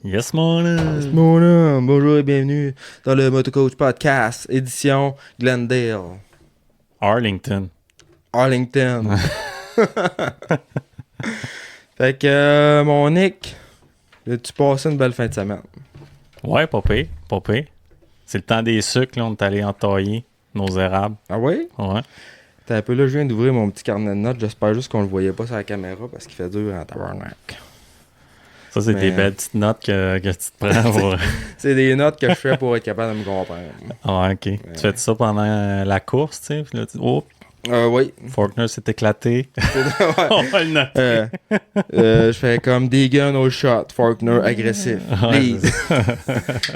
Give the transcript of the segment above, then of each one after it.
Yes, mon Yes, mon homme. Bonjour et bienvenue dans le Motocoach Podcast, édition Glendale, Arlington. Arlington. Fait que, mon Nick, as-tu passé une belle fin de semaine? Ouais, pas pire, pas pire. C'est le temps des sucres, là, on est allé entailler nos érables. Ah oui? Ouais. T'es un peu là, je viens d'ouvrir mon petit carnet de notes. J'espère juste qu'on le voyait pas sur la caméra parce qu'il fait dur en tabarnak. Ça, c'est des Mais- belles petites notes que tu te prends pour... C'est des notes que je fais pour être capable de me comprendre. Ah, ok. Tu fais ça pendant la course, tu sais, puis là, oh, Oui. Faulkner s'est éclaté. Ouais. On va le noter. Je fais comme des guns au shot, Faulkner agressif. Ouais, Lead.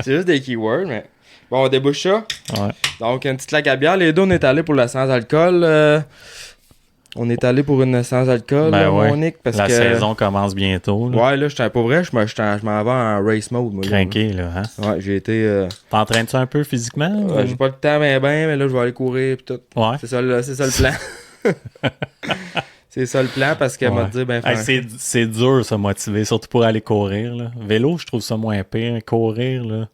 C'est juste des keywords, mais. Bon, on débouche ça. Ouais. Donc, une petite claque à bière. Les deux, on est allés pour la sans-alcool. On est allé pour une sans-alcool, Ben là, ouais. mon Nick, parce La que... saison commence bientôt. Là. Ouais, là, j'étais pas vrai, je m'en vais en race mode, moi. Là. Crinqué, là. Hein? Ouais, j'ai été... T'entraînes-tu un peu physiquement? ou- J'ai pas le temps, mais là, je vais aller courir pis tout. Ouais. C'est ça le plan. C'est ça le plan, parce qu'elle m'a Ouais. dit, ben, Hey, franchement... c'est dur, se motiver, surtout pour aller courir. Là. Vélo, je trouve ça moins pire. Courir, là.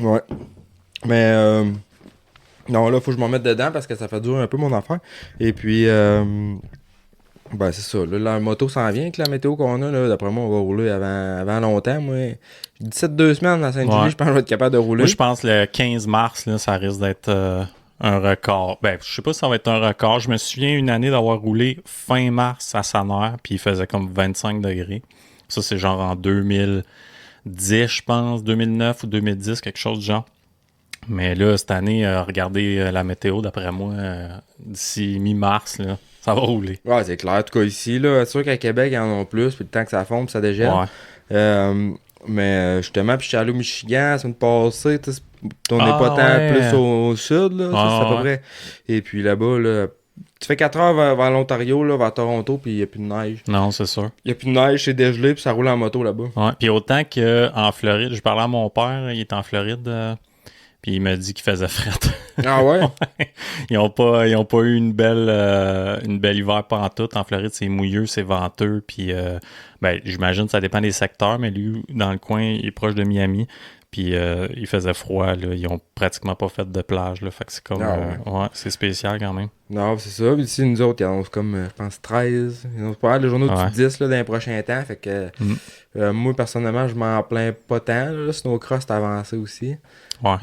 Ouais. Mais... Non, là, faut que je m'en mette dedans, parce que ça fait durer un peu mon affaire. Et puis... Ben, c'est ça. Là, la moto s'en vient avec la météo qu'on a. Là, d'après moi, on va rouler avant longtemps. Moi, 17-2 semaines à Sainte-Julie, Ouais. je pense que je vais être capable de rouler. Moi, je pense que le 15 mars, là, ça risque d'être un record. Ben, je sais pas si ça va être un record. Je me souviens une année d'avoir roulé fin mars à Sannerre, puis il faisait comme 25 degrés. Ça, c'est genre en 2010, je pense, 2009 ou 2010, quelque chose du genre. Mais là, cette année, regardez la météo, d'après moi, d'ici mi-mars, là, ça va rouler. Ouais, c'est clair. En tout cas, ici, là, c'est sûr qu'à Québec, ils en ont plus. Puis le temps que ça fonde, ça dégèle. Ouais. Mais justement, puis je suis allé au Michigan la semaine passée. Tu sais, on n'est Ah, pas tant ouais. plus au sud, là. Ça, c'est à peu Ouais. près. Et puis là-bas, là, tu fais 4 heures vers l'Ontario, là, vers Toronto, puis il n'y a plus de neige. Non, c'est sûr. Il n'y a plus de neige, c'est dégelé, puis ça roule en moto là-bas. Ouais. Puis autant qu'en Floride, je parlais à mon père, il est en Floride, puis il m'a dit qu'il faisait fret. Ah ouais? Ils ont pas eu une belle hiver pantoute. En Floride, c'est mouilleux, c'est venteux, puis ben, j'imagine que ça dépend des secteurs, mais lui, dans le coin, il est proche de Miami, puis il faisait froid, là. Ils ont pratiquement pas fait de plage, là. Fait que c'est comme... Ah ouais, c'est spécial quand même. Non, c'est ça. Puis ici, nous autres, ils annoncent comme, je pense, 13. Ils annoncent pas mal de journaux Ouais. du 10 là, dans les prochains temps. Fait que moi, personnellement, je m'en plains pas tant. Là. Snowcross, c'est avancé aussi. Ouais.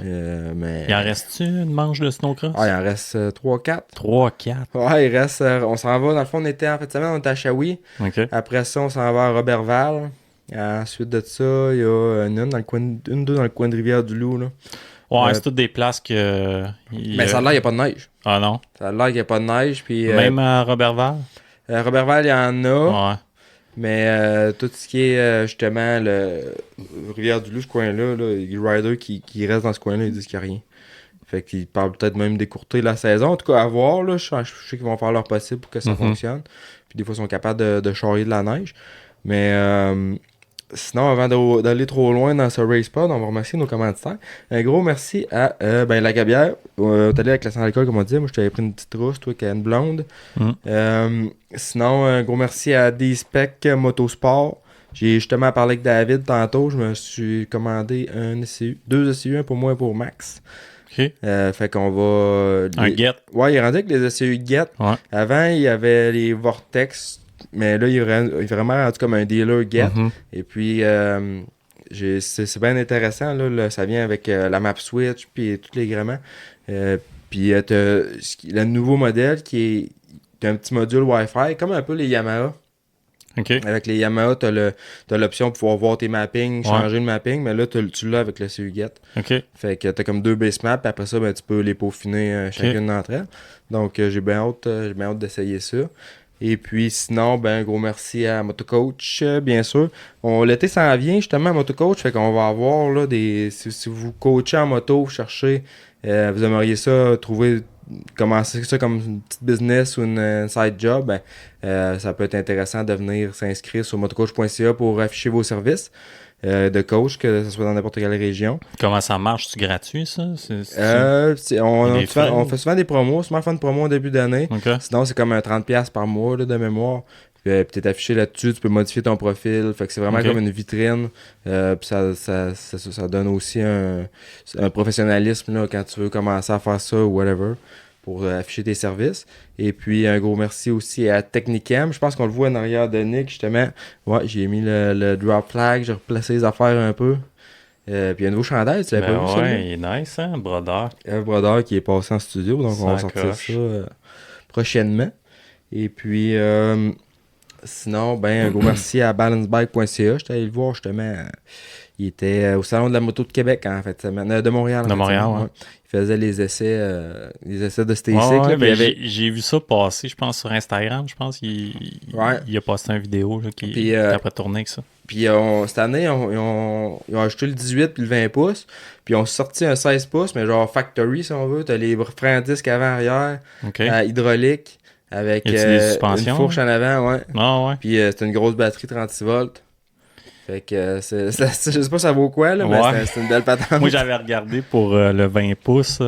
Mais... Il en reste-tu une manche de snowcross? Ah, il en reste 3-4. 3-4. Ouais, il reste... on s'en va. Dans le fond, on était en fait de semaine, on était à Shawi. OK. Après ça, on s'en va à Robertval. Ensuite de ça, il y a une deux dans le coin de Rivière-du-Loup. Là. Ouais, c'est toutes des places que... Mais ça a l'air, il n'y a pas de neige. Ah non? Ça a l'air qu'il n'y a pas de neige. Puis, Même à Robertval? Robertval, il y en a. Ouais. Mais tout ce qui est justement le Rivière-du-Loup, ce coin-là, là, les riders qui restent dans ce coin-là, ils disent qu'il n'y a rien. Fait qu'ils parlent peut-être même d'écourter la saison. En tout cas, à voir. Là, je sais qu'ils vont faire leur possible pour que ça fonctionne. Puis des fois, ils sont capables de charrier de la neige. Mais sinon, avant d'aller trop loin dans ce race pod, on va remercier nos commanditaires. Un gros merci à la Gabière. T'es allé avec la sans alcool, comme on dit. Moi, je t'avais pris une petite rousse, toi, qui a une blonde. Sinon, un gros merci à D-Spec Motosport. J'ai justement parlé avec David tantôt. Je me suis commandé un ECU, 2 ECU, un pour moi et pour Max. OK. Fait qu'on va... Un get. Ouais, il est rendu avec les ECU Get. Ouais. Avant, il y avait les Vortex, mais là, il est vraiment rendu comme un dealer Get. Mhm. Et puis, c'est bien intéressant. Là, ça vient avec la map switch puis tous les gréements. Puis, t'as le nouveau modèle qui est un petit module Wi-Fi, comme un peu les Yamaha. OK. Avec les Yamaha, t'as l'option pour pouvoir voir tes mappings, changer le mapping, mais là, tu l'as avec le CU-Get. OK. Fait que t'as comme 2 base maps, puis après ça, ben, tu peux les peaufiner chacune d'entre elles. Donc, j'ai bien hâte d'essayer ça. Et puis, sinon, ben, gros merci à Motocoach, bien sûr. L'été s'en vient, justement, à Motocoach, fait qu'on va avoir, là, si vous coachez en moto, vous cherchez, vous aimeriez ça, commencer ça comme une petite business ou une side job, ben, ça peut être intéressant de venir s'inscrire sur motocoach.ca pour afficher vos services de coach, que ce soit dans n'importe quelle région. Comment ça marche? C'est gratuit, ça? On fait souvent des promos, souvent fin de promo au début d'année. OK. Sinon, c'est comme un 30$ par mois là, de mémoire. Puis t'es affiché là-dessus, tu peux modifier ton profil. Fait que c'est vraiment comme une vitrine. Puis ça donne aussi un professionnalisme là, quand tu veux commencer à faire ça ou whatever pour afficher tes services. Et puis un gros merci aussi à Technicam. Je pense qu'on le voit en arrière de Nick, justement. Ouais, j'ai mis le drop flag, j'ai replacé les affaires un peu. Puis il y a un nouveau chandail, tu l'avais pas vu ça? Ouais, il est nice, hein, Brodeur. Brodeur qui est passé en studio, donc on va sortir ça prochainement. Et puis, sinon, un gros merci à balancebike.ca. J'étais allé le voir justement. Il était au Salon de la moto de Québec, en fait, de Montréal. De Montréal, ouais. Il faisait les essais de STC. J'ai vu ça passer, je pense, sur Instagram. Je pense qu'il a posté une vidéo là, qui a pas tourné avec ça. Puis cette année, ils ont ajouté le 18 puis le 20 pouces. Puis ils ont sorti un 16 pouces, mais genre factory, si on veut. T'as les freins à disque avant-arrière, hydraulique, avec une fourche en avant, ouais. Ah ouais. Puis c'est une grosse batterie 36 volts. Fait que je sais pas ça vaut quoi, là, mais c'est une belle patente. Moi, j'avais regardé pour le 20 pouces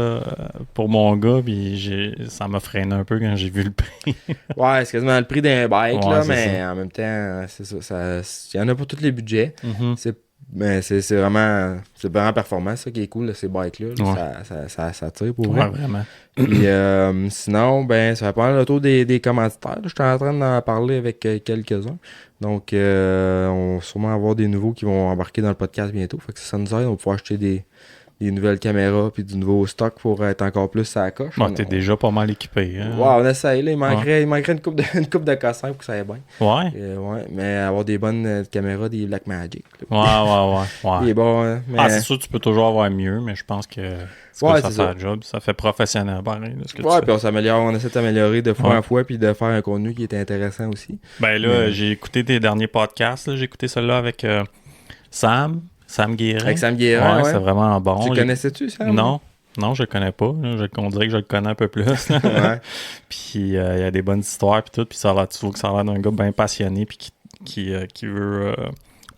pour mon gars, puis ça m'a freiné un peu quand j'ai vu le prix. Ouais, c'est quasiment le prix d'un bike, là, mais en même temps, c'est ça. Il y en a pour tous les budgets. C'est vraiment performant, ça qui est cool, là, ces bikes-là. Ça tire pour vrai. Ouais, vraiment. Puis sinon, ça va prendre le tour des commanditaires. J'étais en train d'en parler avec quelques-uns. Donc, on va sûrement avoir des nouveaux qui vont embarquer dans le podcast bientôt. Fait que ça nous aide. On va pouvoir acheter des nouvelles caméras puis du nouveau stock pour être encore plus à la coche. Bon, t'es déjà pas mal équipé. Hein? Ouais, on essaye. Là. Il manquerait une coupe de cassins pour que ça aille bien. Ouais. Ouais, mais avoir des bonnes caméras, des Blackmagic. Ouais. Il est bon, mais... c'est sûr, tu peux toujours avoir mieux, mais je pense que ça fait un job. Ça fait professionnel, pareil. Puis on s'améliore. On essaie de s'améliorer de fois en fois puis de faire un contenu qui est intéressant aussi. J'ai écouté tes derniers podcasts. Là. J'ai écouté celui-là avec Sam Guérin. Avec Sam Guérin, ouais. C'est vraiment bon. Tu connaissais-tu, Sam? Non, je le connais pas. On dirait que je le connais un peu plus. Ouais. Puis il y a des bonnes histoires puis tout. Puis ça a l'air d'un gars bien passionné puis qui veut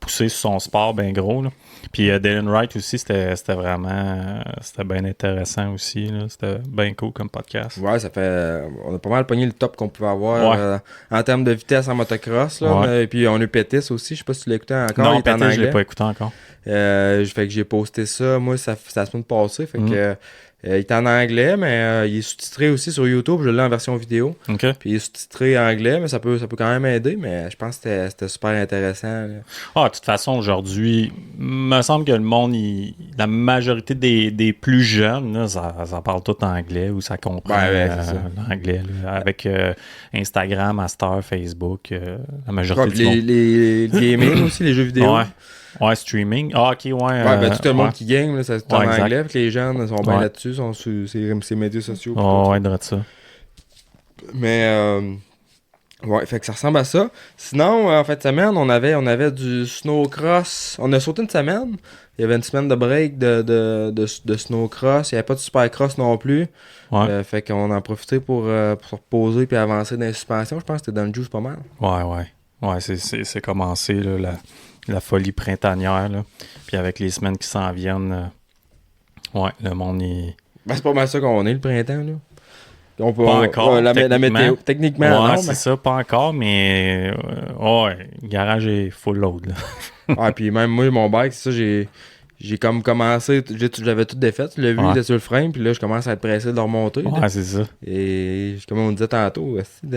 pousser sur son sport bien gros. Là. Puis Dylan Wright aussi, c'était bien intéressant aussi. Là. C'était bien cool comme podcast. Ouais, on a pas mal pogné le top qu'on pouvait avoir en termes de vitesse en motocross. Là, et puis on a eu Pettis aussi, je sais pas si tu l'as écouté encore. Non, Pettis, je l'ai pas écouté encore. Fait que j'ai posté ça, moi, c'est la semaine passée. Fait que il est en anglais, mais il est sous-titré aussi sur YouTube. Je l'ai en version vidéo. Okay. Puis il est sous-titré en anglais, mais ça peut quand même aider. Mais je pense que c'était super intéressant. Là. De toute façon, aujourd'hui, il me semble que le monde, la majorité des plus jeunes, là, ça parle tout anglais ou ça comprend l'anglais. Là, avec Instagram, Master, Facebook, la majorité du monde. Les gaming aussi, les jeux vidéo. Ouais, streaming. Ah, ok, ouais. Tout le monde qui game, là, c'est en anglais. Puis les jeunes sont bien là-dessus, sont sur ces médias sociaux. Ouais, de ça. Mais, fait que ça ressemble à ça. Sinon, en fin de semaine, on avait du snowcross. On a sauté une semaine. Il y avait une semaine de break de snowcross. Il n'y avait pas de supercross non plus. Ouais. Fait qu'on en a profité pour se reposer puis avancer dans les suspensions. Je pense que c'était dans le juice pas mal. Ouais, c'est commencé, là, la folie printanière, là. Puis avec les semaines qui s'en viennent, le monde est... c'est pas mal ça qu'on est, le printemps, là. On peut, pas encore, la météo. Techniquement, non. C'est ça, pas encore, mais... le garage est full load, là. Puis même moi, mon bike, c'est ça, j'ai comme commencé... J'avais tout défait, tu l'as vu, il était sur le frame, puis là, je commence à être pressé de le remonter. Ouais, c'est ça. Et comme on disait tantôt, il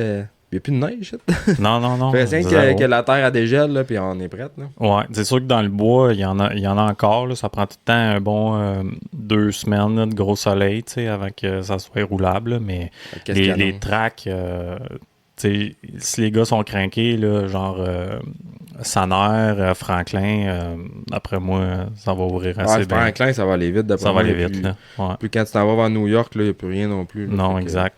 n'y a plus de neige. Non. C'est que la terre a dégèle, là, puis on est prête. Là. Ouais, c'est sûr que dans le bois, il y en a encore. Là, ça prend tout le temps un bon 2 semaines là, de gros soleil avant que ça soit roulable. Là, mais les tracks, si les gars sont craqués, là, genre Saner, Franklin, après moi, ça va ouvrir assez bien. Franklin, ça va aller vite. Ça va aller vite. Là. Ouais. Puis quand tu t'en vas vers New York, il n'y a plus rien non plus. Là, non, exact.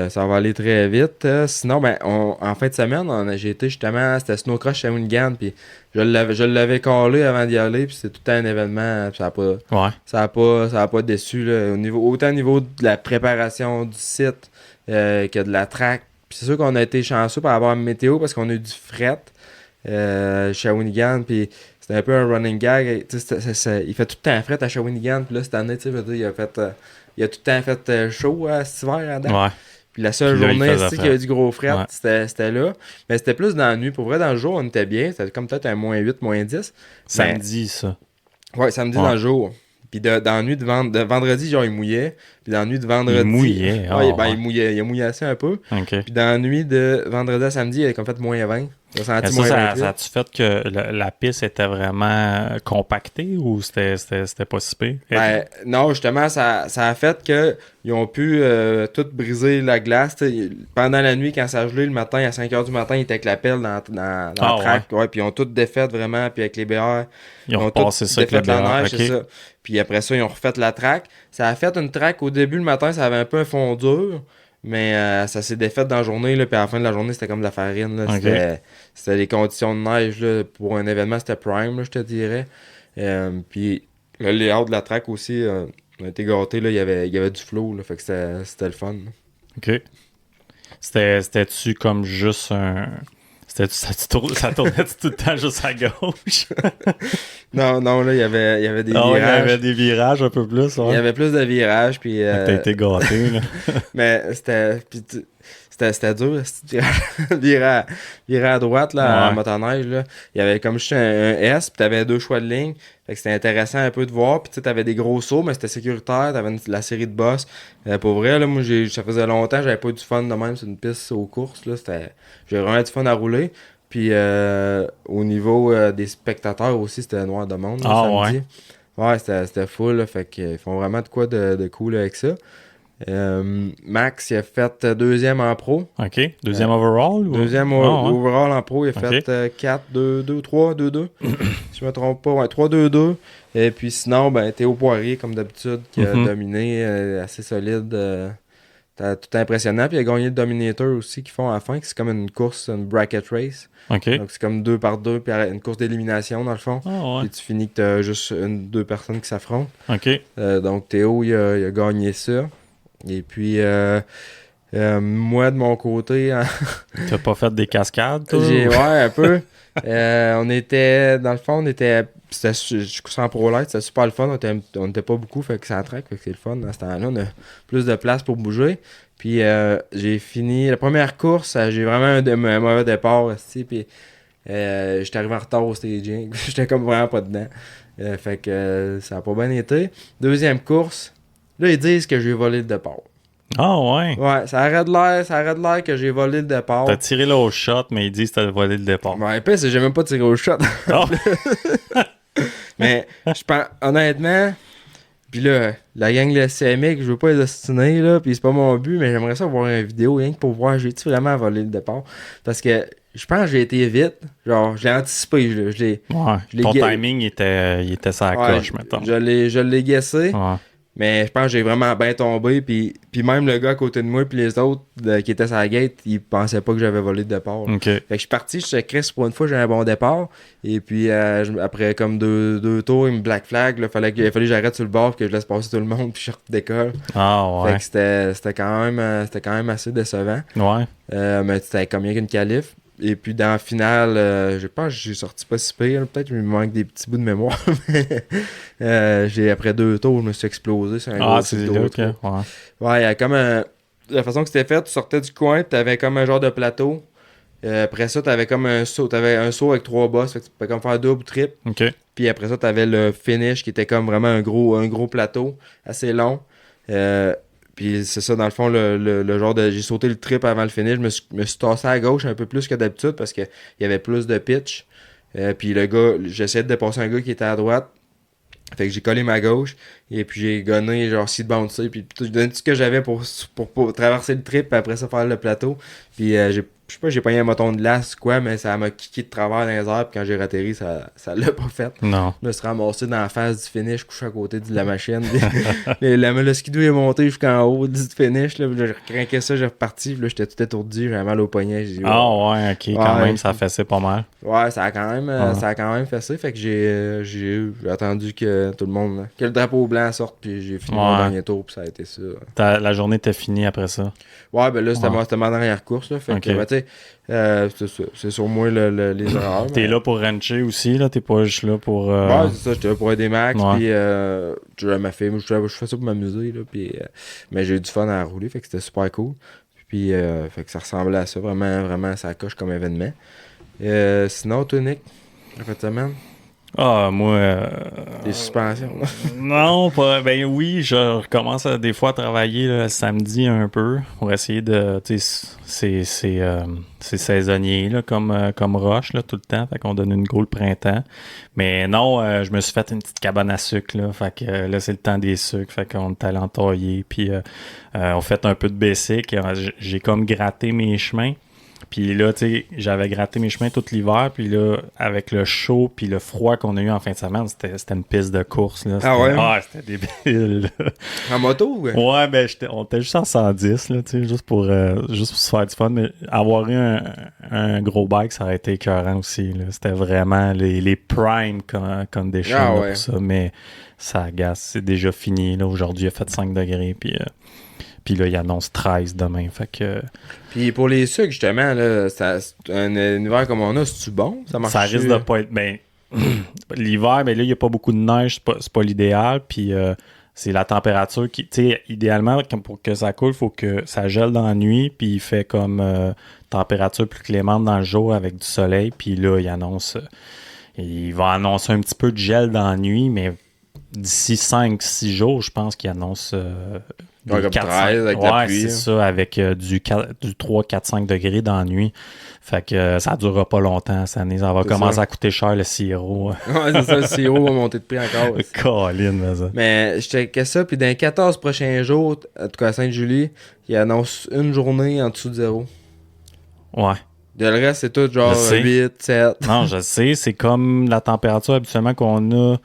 Ça va aller très vite. Sinon, en fin de semaine, j'ai été justement, c'était Snowcross Shawinigan, puis je l'avais collé avant d'y aller, puis c'est tout un événement, puis ça a pas déçu, là, autant au niveau de la préparation du site que de la track. Puis c'est sûr qu'on a été chanceux par avoir une météo, parce qu'on a eu du fret Shawinigan, puis c'était un peu un running gag. Il fait tout le temps fret à Shawinigan, puis là, cette année, il a tout le temps fait chaud cet hiver. Ouais. Puis la seule Puis là, il journée faisait qu'il y avait du gros fret, Ouais. c'était là. Mais c'était plus dans la nuit. Pour vrai, dans le jour, on était bien. C'était comme peut-être un -8, -10. Mais Samedi, ça. ouais, samedi Ouais. dans le jour. Puis dans la nuit de vendredi, genre, il mouillait. Puis dans la nuit de vendredi. Il mouillait. Ouais, Ah, ben, ouais. il mouillait. Il a mouillé assez un peu. OK. Puis dans la nuit de vendredi à samedi, il avait comme fait -20. J'ai Mais senti ça, ça -28. a-tu fait que la piste était vraiment compactée ou c'était pas si pire? Ben, non, justement, ça a fait que ils ont pu tout briser la glace. T'sais, pendant la nuit, quand ça a gelé le matin, à 5h du matin, ils étaient avec la pelle dans Ah, le track. Ouais, puis ils ont tout défait vraiment. Puis avec les BR, Ils ont tout repassé ça avec le défait la BR. neige, OK. c'est ça. Puis après ça, ils ont refait la track. Ça a fait une track au début le matin, ça avait un peu un fond dur. Mais ça s'est défait dans la journée, là, puis à la fin de la journée, c'était comme de la farine. Là. OK. C'était les conditions de neige. Là, pour un événement, c'était prime, là, je te dirais. Puis le layout de la track aussi, on a été gâtés. Là, il y avait du flow, là, fait que c'était le fun. Là. OK. C'était-tu comme juste un... Ça tournait tout le temps juste à gauche? Non, là, il y avait des Ah ouais, il y virages. avait des virages un peu plus, Il y ouais. avait plus de virages, puis... Fait que t'as été gâté, là. mais c'était dur, virer à droite, là, en Ouais. motoneige, là. Il y avait comme juste un S, puis t'avais deux choix de ligne. Fait que c'était intéressant un peu de voir. Puis tu sais, t'avais des gros sauts, mais c'était sécuritaire. T'avais la série de boss. Pour vrai, là, moi, ça faisait longtemps que j'avais pas eu du fun de même sur une piste aux courses, là. J'avais vraiment du fun à rouler. Puis au niveau des spectateurs aussi, c'était noir de monde, là, Ah, samedi. Ouais, c'était full, là. Fait qu'ils font vraiment de quoi de cool avec ça. Max, il a fait deuxième en pro. OK. Deuxième overall? Ou... Deuxième Ah, ouais. overall en pro, il a Ok. fait 4, 2, 2, 3, 2, 2. Si je me trompe pas, ouais, 3, 2, 2. Et puis sinon, ben, Théo Poirier, comme d'habitude, qui a Mhm. dominé, assez solide. Tout impressionnant. Puis il a gagné le Dominator aussi, qu'ils font à la fin, que c'est comme une course, une bracket race. OK. Donc c'est comme 2 par 2, puis une course d'élimination dans le fond. Ah, ouais. Puis tu finis que t'as juste deux personnes qui s'affrontent. OK. Donc Théo, il a gagné ça. Et puis, moi, de mon côté, T'as pas fait des cascades, toi? ouais, un peu. On était, dans le fond, c'était en pro light, c'était super le fun. On était pas beaucoup, fait que ça traque, fait que c'est le fun. À ce temps-là, on a plus de place pour bouger. Puis, j'ai fini la première course, j'ai vraiment un mauvais départ, aussi, puis j'étais arrivé en retard au staging. J'étais comme vraiment pas dedans. Fait que ça a pas bien été. Deuxième course, là, ils disent que j'ai volé le départ. Ah, ouais. Ouais, ça arrête de l'air que j'ai volé le départ. T'as tiré là au shot, mais ils disent que t'as volé le départ. Ouais, puis j'ai même pas tiré au shot. Ah. Mais je pense, honnêtement, puis là, la gang de la CMX, je veux pas les ostiner, là, puis c'est pas mon but, mais j'aimerais ça voir une vidéo, rien que pour voir, j'ai-tu vraiment volé le départ? Parce que je pense que j'ai été vite. Genre, je l'ai anticipé, je l'ai... Ouais. l'ai Ton gu- timing il était sur la Ouais, coche, mettons. je l'ai guessé. Ouais. Mais je pense que j'ai vraiment bien tombé. Puis même le gars à côté de moi, puis les autres qui étaient sur la gate, ils pensaient pas que j'avais volé de départ. OK. Fait que je suis parti, je sais Chris, pour une fois, j'ai un bon départ. Et puis après comme deux tours, il me black flag. Il fallait que j'arrête sur le bord, que je laisse passer tout le monde, puis je redécolle. Ah, Fait ouais. que c'était quand même assez décevant. Ouais. Mais c'était comme rien qu'une qualif. Et puis dans la finale, je pense que j'ai sorti pas si pire. Peut-être qu'il me manque des petits bouts de mémoire. Mais après 2 tours, je me suis explosé sur un Ah, gros c'est site là, d'autre. OK. Ouais. Ouais, il y a comme la façon que c'était fait, tu sortais du coin, tu avais comme un genre de plateau. Après ça, tu avais comme un saut. Tu avais un saut avec 3 bosses. Fait que tu pouvais comme faire double ou triple. OK. Puis après ça, tu avais le finish qui était comme vraiment un gros plateau, assez long. Puis c'est ça, dans le fond, le genre de. J'ai sauté le trip avant le finish. Je me suis tassé à gauche un peu plus que d'habitude parce qu'il y avait plus de pitch. Puis le gars, j'essayais de dépasser un gars qui était à droite. Fait que j'ai collé ma gauche. Et puis j'ai gonné, genre, seat bouncer. Puis j'ai donné tout ce que j'avais pour traverser le trip. Puis après ça, faire le plateau. Puis je sais pas, j'ai pogné un moton de glace quoi, mais ça m'a kické de travers dans les airs. Puis quand j'ai ratterri, ça l'a pas fait. Non. Je me suis ramassé dans la face du finish, couché à côté de la machine. Le skidoo est monté jusqu'en haut du finish. Là, j'ai recrinqué ça, j'ai reparti. Puis là, j'étais tout étourdi, j'avais mal au poignet. J'ai dit, Ah, ouais, OK. Quand Ouais. même, ça fessait pas mal. ouais, ça a quand même fessé. Fait que j'ai attendu que tout le monde, que le drapeau blanc sorte. Puis j'ai fini mon Ouais. dernier tour. Puis ça a été ça. La journée était finie après ça. Ouais, ben là, c'était Ouais. ma dernière course. Là, fait Ok. que, ben, tu sais, c'est ça. C'est sur moi les erreurs. T'es mais- là pour rancher aussi, là? T'es pas juste là pour... Ouais, c'est ça, j'étais là pour aider Max, Ouais. puis je fais ça pour m'amuser, là, puis, mais j'ai eu du fun à rouler, fait que c'était super cool. Puis, fait que ça ressemblait à ça, vraiment, vraiment, ça coche comme événement. Sinon, toi, Nick, la fin de semaine, Ah, moi. des suspensions. Non, pas. Ben oui, je recommence des fois à travailler là, le samedi un peu pour essayer de. Tu sais, c'est saisonnier là, comme roche là, tout le temps. Fait qu'on donne une go le printemps. Mais non, je me suis fait une petite cabane à sucre là. Fait que là, c'est le temps des sucres. Fait qu'on est allé en tailler. Puis on fait un peu de basic. J'ai comme gratté mes chemins. Puis là, tu sais, j'avais gratté mes chemins tout l'hiver. Puis là, avec le chaud puis le froid qu'on a eu en fin de semaine, c'était une piste de course. Là. Ah ouais? Ah, c'était débile. Là. En moto, ouais? Ouais, ben, on était juste en 110, là, tu sais, juste pour se faire du fun. Mais avoir eu un gros bike, ça aurait été écœurant aussi. Là. C'était vraiment les prime conditions Ah là, ouais. pour ça. Mais ça agace. C'est déjà fini. Là. Aujourd'hui, il a fait 5 degrés. Puis là, il annonce 13 demain. Fait que. Puis pour les sucres, justement, là, un hiver comme on a, c'est-tu bon? Ça marche? Ça risque de pas être. Ben, l'hiver, ben là, il n'y a pas beaucoup de neige, c'est pas l'idéal. Puis c'est la température qui. Tu sais, idéalement, pour que ça coule, il faut que ça gèle dans la nuit. Puis il fait comme température plus clémente dans le jour avec du soleil. Puis là, il va annoncer un petit peu de gel dans la nuit, mais d'ici 5-6 jours, je pense qu'il annonce. Ouais, comme 13 avec la pluie. C'est ça, avec du 3, 4, 5 degrés dans la nuit. Fait que ça durera pas longtemps cette année. Ça va commencer à coûter cher le sirop. Ouais, c'est ça, le sirop va monter de prix encore. Colin, mais ça. Mais je checkais ça, puis dans les 14 prochains jours, en tout cas à Sainte-Julie, il annonce une journée en dessous de zéro. Ouais. De le reste, c'est tout genre 8, 7. Non, je sais, c'est comme la température habituellement qu'on a,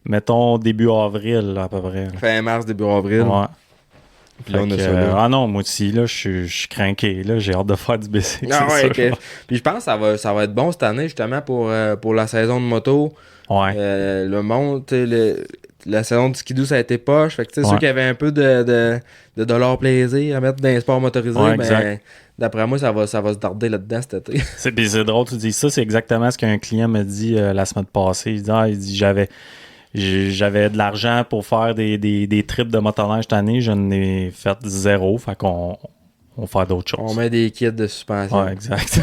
mettons, début avril, là, à peu près. Fin mars, début avril. Ouais. Puis là, on a ça là. Ah non, moi aussi, là, je suis craqué, là, j'ai hâte de faire du basic. Ah ouais, sûr. ok. Puis je pense que ça va être bon cette année, justement, pour la saison de moto. Ouais. Le monde, tu sais, la saison du skidoo, ça a été poche. Fait que, tu sais, Ouais. ceux qui avaient un peu de dollar plaisir à mettre dans les sports motorisés, Ouais, ben, exact. d'après moi, ça va se darder là-dedans cet été. C'est drôle, tu dis ça, c'est exactement ce qu'un client me dit la semaine passée. Il dit j'avais de l'argent pour faire des trips de motoneige cette année, je n'ai fait 0, fait qu'on va faire d'autres choses. On met des kits de suspension. Ouais, exact.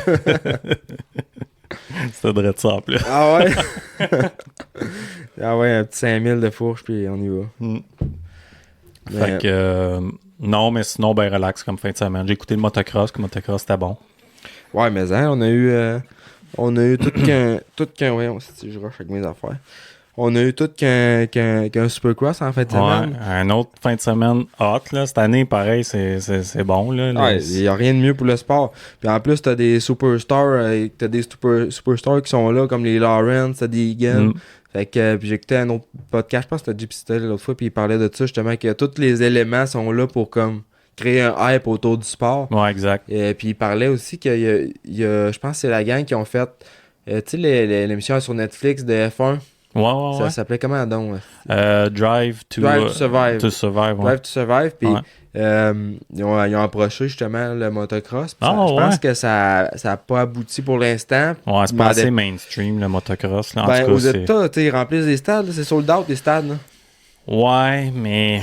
C'était de ça en plus. Ah ouais? Ah ouais, un petit 5000 de fourche, puis on y va. Fait que non, mais sinon, ben relax comme fin de semaine. J'ai écouté le motocross, c'était bon. Ouais, mais hein, on a eu tout qu'un, voyons, si je rush avec mes affaires. On a eu tout qu'un Supercross en fin de semaine. Ouais, un autre fin de semaine hot, là. Cette année, pareil, c'est bon, là. Ouais, il n'y a rien de mieux pour le sport. Puis en plus, t'as des superstars, superstars qui sont là, comme les Lawrence, t'as des Egan. Fait que, puis j'ai écouté un autre podcast, je pense que c'était Gypsy Style l'autre fois, puis il parlait de ça, justement, que tous les éléments sont là pour, comme, créer un hype autour du sport. Ouais, exact. Et puis il parlait aussi qu'il y a je pense que c'est la gang qui ont fait, tu sais, l'émission sur Netflix de F1. Ouais. Ça s'appelait comment donc? Drive to Survive. To Survive, ouais. Drive to Survive. Puis Ouais. ils ont approché justement le motocross. Puis Ah, je pense que ça a pas abouti pour l'instant. Ouais, c'est pas assez mainstream, le motocross. Là. En Ben, tout cas, aux États, tu sais, ils remplissent des stades. Là, c'est sold out, les stades. Là. Ouais, mais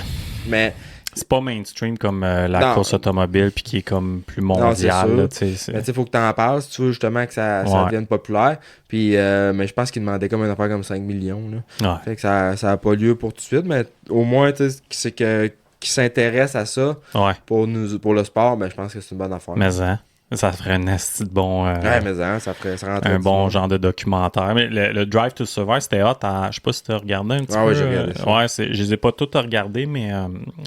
Mais c'est pas mainstream comme la course automobile puis qui est comme plus mondiale. Non, là, mais tu sais, faut que t'en parles si tu veux justement que ça devienne populaire. Puis, mais je pense qu'ils demandaient comme une affaire comme 5 millions. Là. Ouais. Fait que ça a pas lieu pour tout de suite, mais au moins, tu sais, c'est qui s'intéresse à ça pour le sport, ben je pense que c'est une bonne affaire. Mais ça ferait un esti de bon... ouais, mais ça rentrait un bon genre de documentaire. Mais le Drive to Survive, c'était hot. Je sais pas si tu as regardé un petit peu. Ouais, j'ai regardé ça. Ouais, je les ai pas tous regardés, mais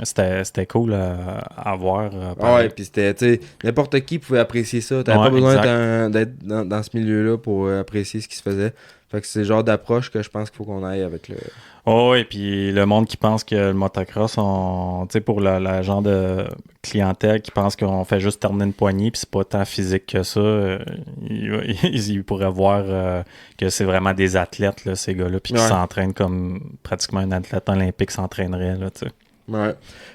c'était cool à voir. Ouais, puis c'était, tu sais, n'importe qui pouvait apprécier ça. T'avais pas besoin d'être dans ce milieu-là pour apprécier ce qui se faisait. Fait que c'est le genre d'approche que je pense qu'il faut qu'on aille avec le... Oh, et puis le monde qui pense que le motocross, tu sais, pour le genre de clientèle qui pense qu'on fait juste tourner une poignée puis c'est pas tant physique que ça, ils pourraient voir que c'est vraiment des athlètes, là, ces gars-là, puis qui s'entraînent comme pratiquement un athlète olympique s'entraînerait, là, tu sais. Ouais.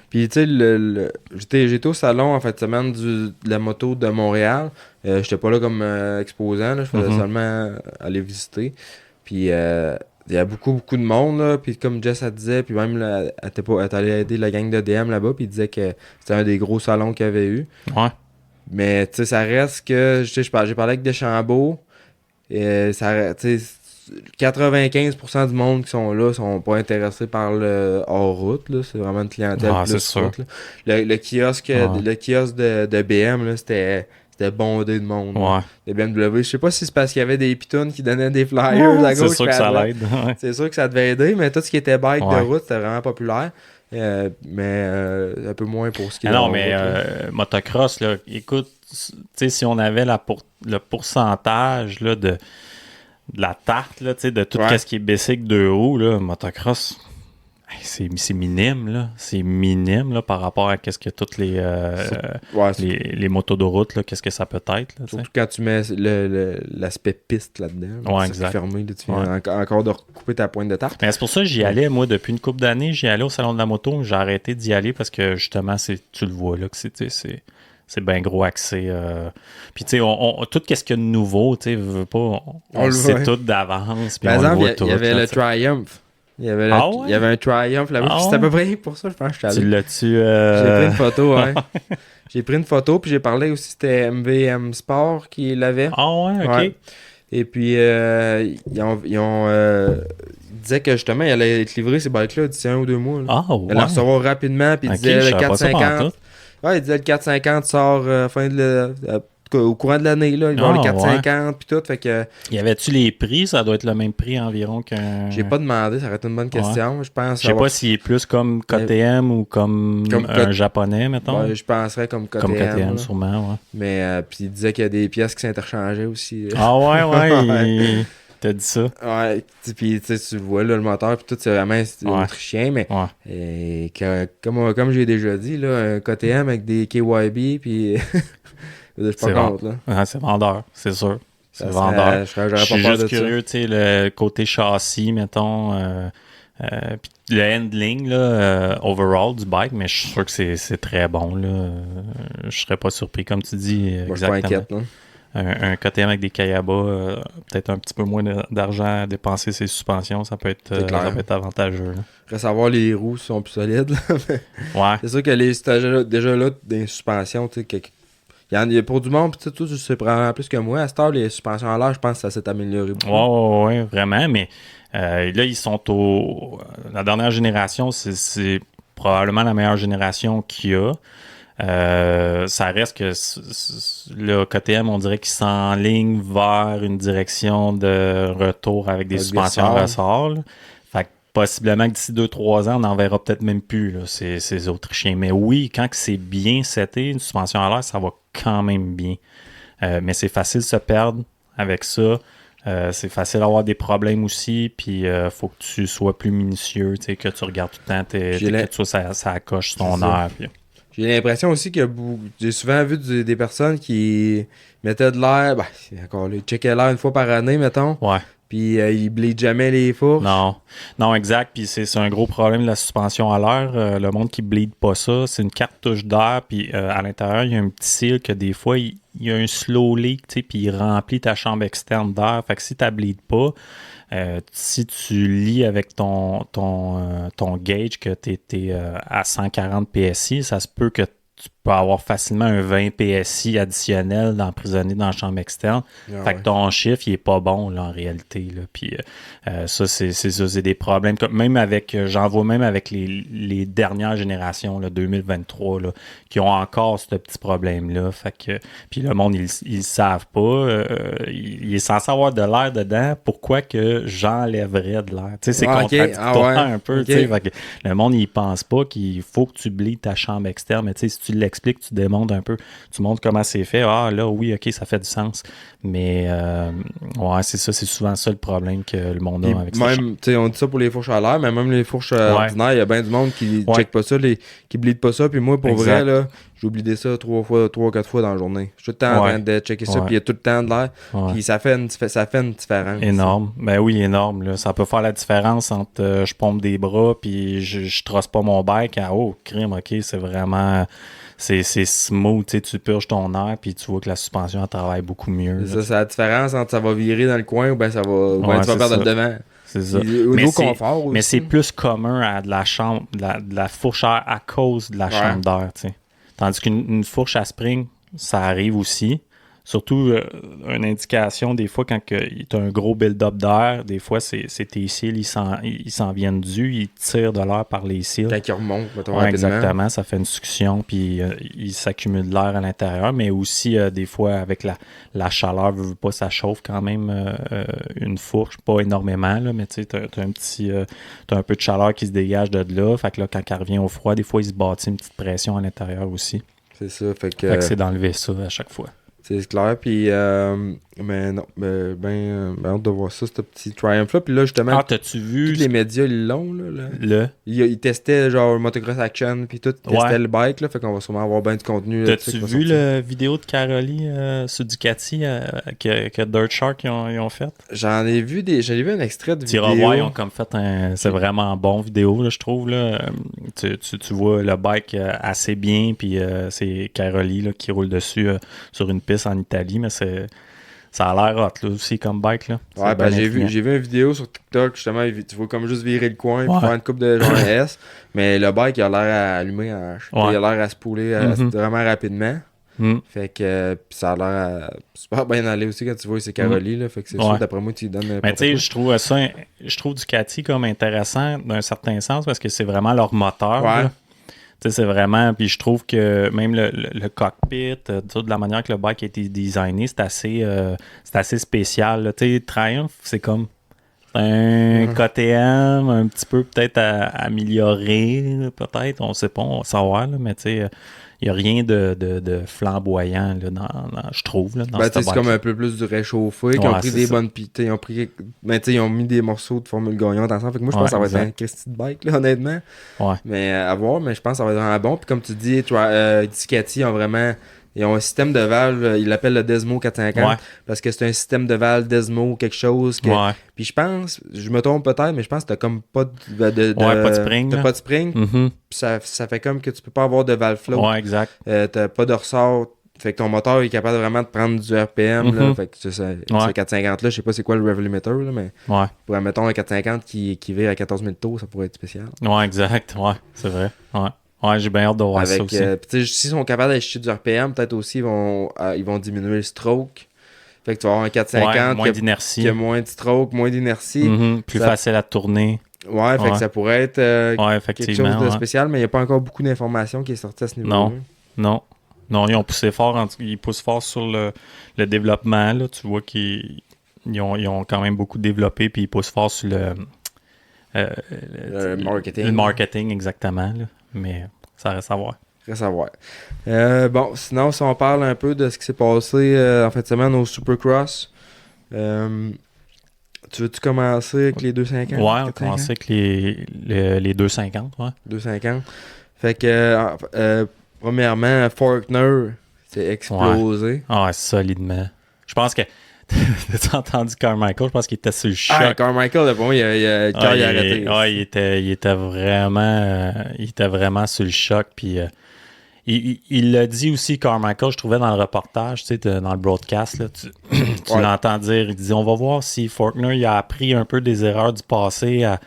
Puis, tu sais, j'étais au salon en fin de semaine de la moto de Montréal. J'étais pas là comme exposant, là, je faisais seulement aller visiter. Puis, il y a beaucoup de monde, là. Puis, comme Jess elle disait, puis même, là, elle est allée aider la gang de DM là-bas. Puis, il disait que c'était un des gros salons qu'il y avait eu. Ouais. Mais, tu sais, ça reste que, j'ai parlé avec Deschambault, et ça, tu sais, 95% du monde qui sont là sont pas intéressés par le hors-route, là. C'est vraiment une clientèle plus route, là. Le kiosque, de BM, là, c'était bondé de monde. Ouais. De BMW. Je sais pas si c'est parce qu'il y avait des pitounes qui donnaient des flyers à gauche. C'est sûr que ça l'aide. C'est sûr que ça devait aider, mais tout ce qui était bike de route, c'était vraiment populaire. Mais un peu moins pour ce qui est non, mais motocross, là, écoute, tu sais, si on avait le pourcentage là, de la tarte, là, de tout ce qui est bicycle de haut, là, motocross, c'est minime, là. C'est minime là, par rapport à qu'est-ce que toutes les motos de route, là, qu'est-ce que ça peut être. Là, surtout quand tu mets l'aspect piste là-dedans. Ouais, exact. Fermé, là, tu viens encore de recouper ta pointe de tarte. Mais c'est pour ça que j'y allais, moi, depuis une couple d'années, j'y allais au salon de la moto. J'ai arrêté d'y aller parce que, justement, tu le vois, là, que c'est bien gros accès. Puis, tu sais, tout ce qu'il y a de nouveau, tu sais, veut pas, on le sait tout d'avance. Par exemple, il y avait le Triumph. Il y avait un Triumph là-bas. C'était à peu près pour ça, je pense que je suis allé. Tu l'as-tu... J'ai pris une photo, ouais. J'ai pris une photo, puis j'ai parlé aussi, c'était MVM Sport qui l'avait. Ah ouais, ok. Ouais. Et puis, ils disaient que justement, il allait être livré ces bikes-là d'ici 1 ou 2 mois. Là. Ah ouais. Il allait recevoir rapidement, puis il disait le 450. Ouais, il disait le 450 sort fin de au courant de l'année, là, il va y avoir les 450 puis tout, fait que... Y avait-tu les prix? Ça doit être le même prix environ qu'un... J'ai pas demandé, ça aurait été une bonne question, je pense. Je sais pas s'il est plus comme KTM ou comme un japonais, mettons. Ouais, je penserais comme KTM. Comme KTM, sûrement, ouais. Mais, puis il disait qu'il y a des pièces qui s'interchangeaient aussi. Ah ouais, t'as dit ça. Ouais, puis tu le vois, là, le moteur, puis tout, c'est vraiment autrichien, mais comme j'ai déjà dit, là, un KTM avec des KYB, puis... Je suis pas contre, là. Ah, c'est vendeur, c'est sûr. C'est vendeur. Je suis juste curieux, tu sais, le côté châssis, mettons, puis le handling, là, overall du bike, mais je suis sûr que c'est très bon, là. Je serais pas surpris, comme tu dis. Moi, je suis pas inquiète, là. Un KTM avec des Kayaba, peut-être un petit peu moins d'argent à dépenser ses suspensions, ça peut être avantageux. Il faudrait savoir les roues sont plus solides. Ouais. C'est sûr que déjà là, des suspensions, tu sais, il y a pour du monde, pis tout, tu sais probablement plus que moi. À cette heure, les suspensions à l'air, je pense que ça s'est amélioré beaucoup. Ouais, vraiment, mais là, ils sont la dernière génération, c'est probablement la meilleure génération qu'il y a. Ça reste que le KTM, on dirait qu'il s'enligne vers une direction de retour avec des suspensions à ressort. Fait que possiblement que d'ici 2-3 ans, on n'en verra peut-être même plus, là, ces Autrichiens. Mais oui, quand c'est bien seté, une suspension à l'air, ça va quand même bien. Mais c'est facile de se perdre avec ça. C'est facile d'avoir des problèmes aussi, puis faut que tu sois plus minutieux, que tu regardes tout le temps, que tu sois ça coche ton heure. Puis... J'ai l'impression aussi que j'ai souvent vu des personnes qui mettaient de l'air, ils checkaient l'air une fois par année, mettons. Ouais. Puis ils bleedent jamais les fourches. Non, exact. Puis c'est un gros problème de la suspension à l'air. Le monde qui bleed pas ça, c'est une cartouche d'air. Puis à l'intérieur, il y a un petit seal que des fois, il y a un slow leak, puis il remplit ta chambre externe d'air. Fait que si tu ne bleeds pas, si tu lis avec ton gauge que tu es à 140 PSI, ça se peut que tu peux avoir facilement un 20 PSI additionnel emprisonné dans la chambre externe. Fait que ton chiffre, il est pas bon, là, en réalité. Là. Puis ça, c'est des problèmes. Même avec, j'en vois même avec les dernières générations, là, 2023, là, qui ont encore ce petit problème-là. Fait que, puis le monde, ils savent pas. Il est censé avoir de l'air dedans. Pourquoi que j'enlèverais de l'air? Tu sais, c'est contradictoire un peu. Tu sais, fait que le monde, il pense pas qu'il faut que tu blies ta chambre externe. Mais tu sais, si tu l'expliques, tu démontres un peu, tu montres comment c'est fait. Ah là, oui, ok, ça fait du sens. Mais c'est ça, c'est souvent ça le problème que le monde a avec ça. Même, tu sais, on dit ça pour les fourches à l'air, mais même les fourches ordinaires, il y a bien du monde qui ne check pas ça, qui bleed pas ça. Puis moi, pour vrai, là, j'ai oublié ça 3 ou 4 fois dans la journée. Je suis tout le temps en train de checker ça, puis il y a tout le temps de l'air. Puis ça fait une différence. Énorme. Ben oui, énorme. Là. Ça peut faire la différence entre je pompe des bras, puis je trosse pas mon bike à crime, ok, c'est vraiment... C'est smooth, tu purges ton air, puis tu vois que la suspension elle travaille beaucoup mieux. C'est la différence entre ça va virer dans le coin ou bien ça va, tu vas perdre le devant. C'est ça. Au niveau confort aussi. Mais c'est plus commun à de la chambre, de la fourche à air à cause de la chambre d'air, tu sais. Tandis qu'une fourche à spring, ça arrive aussi. Surtout, une indication, des fois, quand tu as un gros build-up d'air, des fois, c'est tes cils, ils s'en viennent durs, ils tirent de l'air par les cils. Quand il remonte, mettons, Ouais, rapidement. exactement, ça fait une succion, puis il s'accumule de l'air à l'intérieur, mais aussi, des fois, avec la chaleur, veux pas, ça chauffe quand même une fourche, pas énormément, là, mais tu sais, t'as un peu de chaleur qui se dégage de là, fait que là, quand elle revient au froid, des fois, il se bâtit une petite pression à l'intérieur aussi. C'est ça, Fait que c'est d'enlever ça à chaque fois. c'est clair, puis mais non, ben hâte de voir ça, ce petit Triumph-là. Puis là, justement, t'as-tu vu tous les médias, ils l'ont, là. Ils testaient, genre, Motocross Action, puis tout, ils testaient le bike, là, fait qu'on va sûrement avoir bien du contenu. T'as-tu vu la vidéo de Caroli sur Ducati que Dirt Shark ils ont fait? J'en ai vu un extrait de vidéo. Ils ont comme fait c'est vraiment bon vidéo, là, je trouve, là. Tu vois le bike assez bien, puis c'est Caroli là, qui roule dessus sur une piste en Italie, mais ça a l'air hot là, aussi comme bike. Là. Ouais, ben j'ai vu une vidéo sur TikTok, justement, tu vois comme juste virer le coin et faire une coupe de genre S, mais le bike il a l'air à allumer, il a l'air à se pouler vraiment rapidement. Fait que pis ça a l'air super bien aller aussi quand tu vois c'est Caroli, là, fait que c'est sûr, d'après moi tu lui donnes. Mais tu sais, je trouve Ducati comme intéressant d'un certain sens parce que c'est vraiment leur moteur. Ouais. Tu sais, c'est vraiment, puis je trouve que même le cockpit, de la manière que le bike a été designé, c'est assez spécial. Tu sais, Triumph, c'est comme un KTM, un petit peu peut-être amélioré, peut-être, on sait pas, on va savoir, là, mais tu sais, il n'y a rien de flamboyant, là, je trouve, là, dans c'est comme un peu plus du réchauffé, qui ont pris des bonnes pites, ils ont mis des morceaux de formule gagnante ensemble, fait que moi je pense que ça va être un Christy de bike, là, honnêtement. Ouais. Mais à voir, mais je pense que ça va être vraiment bon. Puis comme tu dis, Ducati ils ont un système de valve, ils l'appellent le Desmo 450, parce que c'est un système de valve Desmo, quelque chose que... Puis je pense, je me trompe peut-être, mais je pense que t'as comme pas pas de spring. T'as pas de spring. Mm-hmm. Puis ça fait comme que tu peux pas avoir de valve flow. Ouais, exact. T'as pas de ressort. Fait que ton moteur est capable vraiment de prendre du RPM. Là, fait que ce 450 là, je sais pas c'est quoi le rev limiter, là, mais pour mettons un 450 qui vire à 14 000 tours, ça pourrait être spécial. Ouais, exact. Ouais, c'est vrai. Ouais, j'ai bien hâte de voir ça aussi. S'ils sont capables d'acheter du RPM, peut-être aussi ils vont diminuer le stroke. Fait que tu vas avoir un 450 moins d'inertie. Qui a moins de stroke, moins d'inertie. Plus facile à tourner. Ouais, fait que ça pourrait être quelque chose de spécial, mais il n'y a pas encore beaucoup d'informations qui est sortie à ce niveau-là. Non, ils poussent fort sur le développement. Là. Tu vois qu'ils ont quand même beaucoup développé, puis ils poussent fort sur le marketing. Le marketing, exactement. Là. Mais ça reste à voir. Bon, sinon, si on parle un peu de ce qui s'est passé en fin de semaine au Supercross, tu veux-tu commencer avec les 250? Ouais, on va commencer avec les 250. Ouais. 250. Fait que, premièrement, Faulkner s'est explosé. Ouais, solidement. Je pense que. T'as entendu Carmichael? Je pense qu'il était sur le choc. Carmichael, bon, il a arrêté. Ouais, il était vraiment sur le choc. Puis il l'a dit aussi, Carmichael, je trouvais dans le reportage, tu sais, dans le broadcast, là, tu l'entends dire, il dit, on va voir si Faulkner il a appris un peu des erreurs du passé à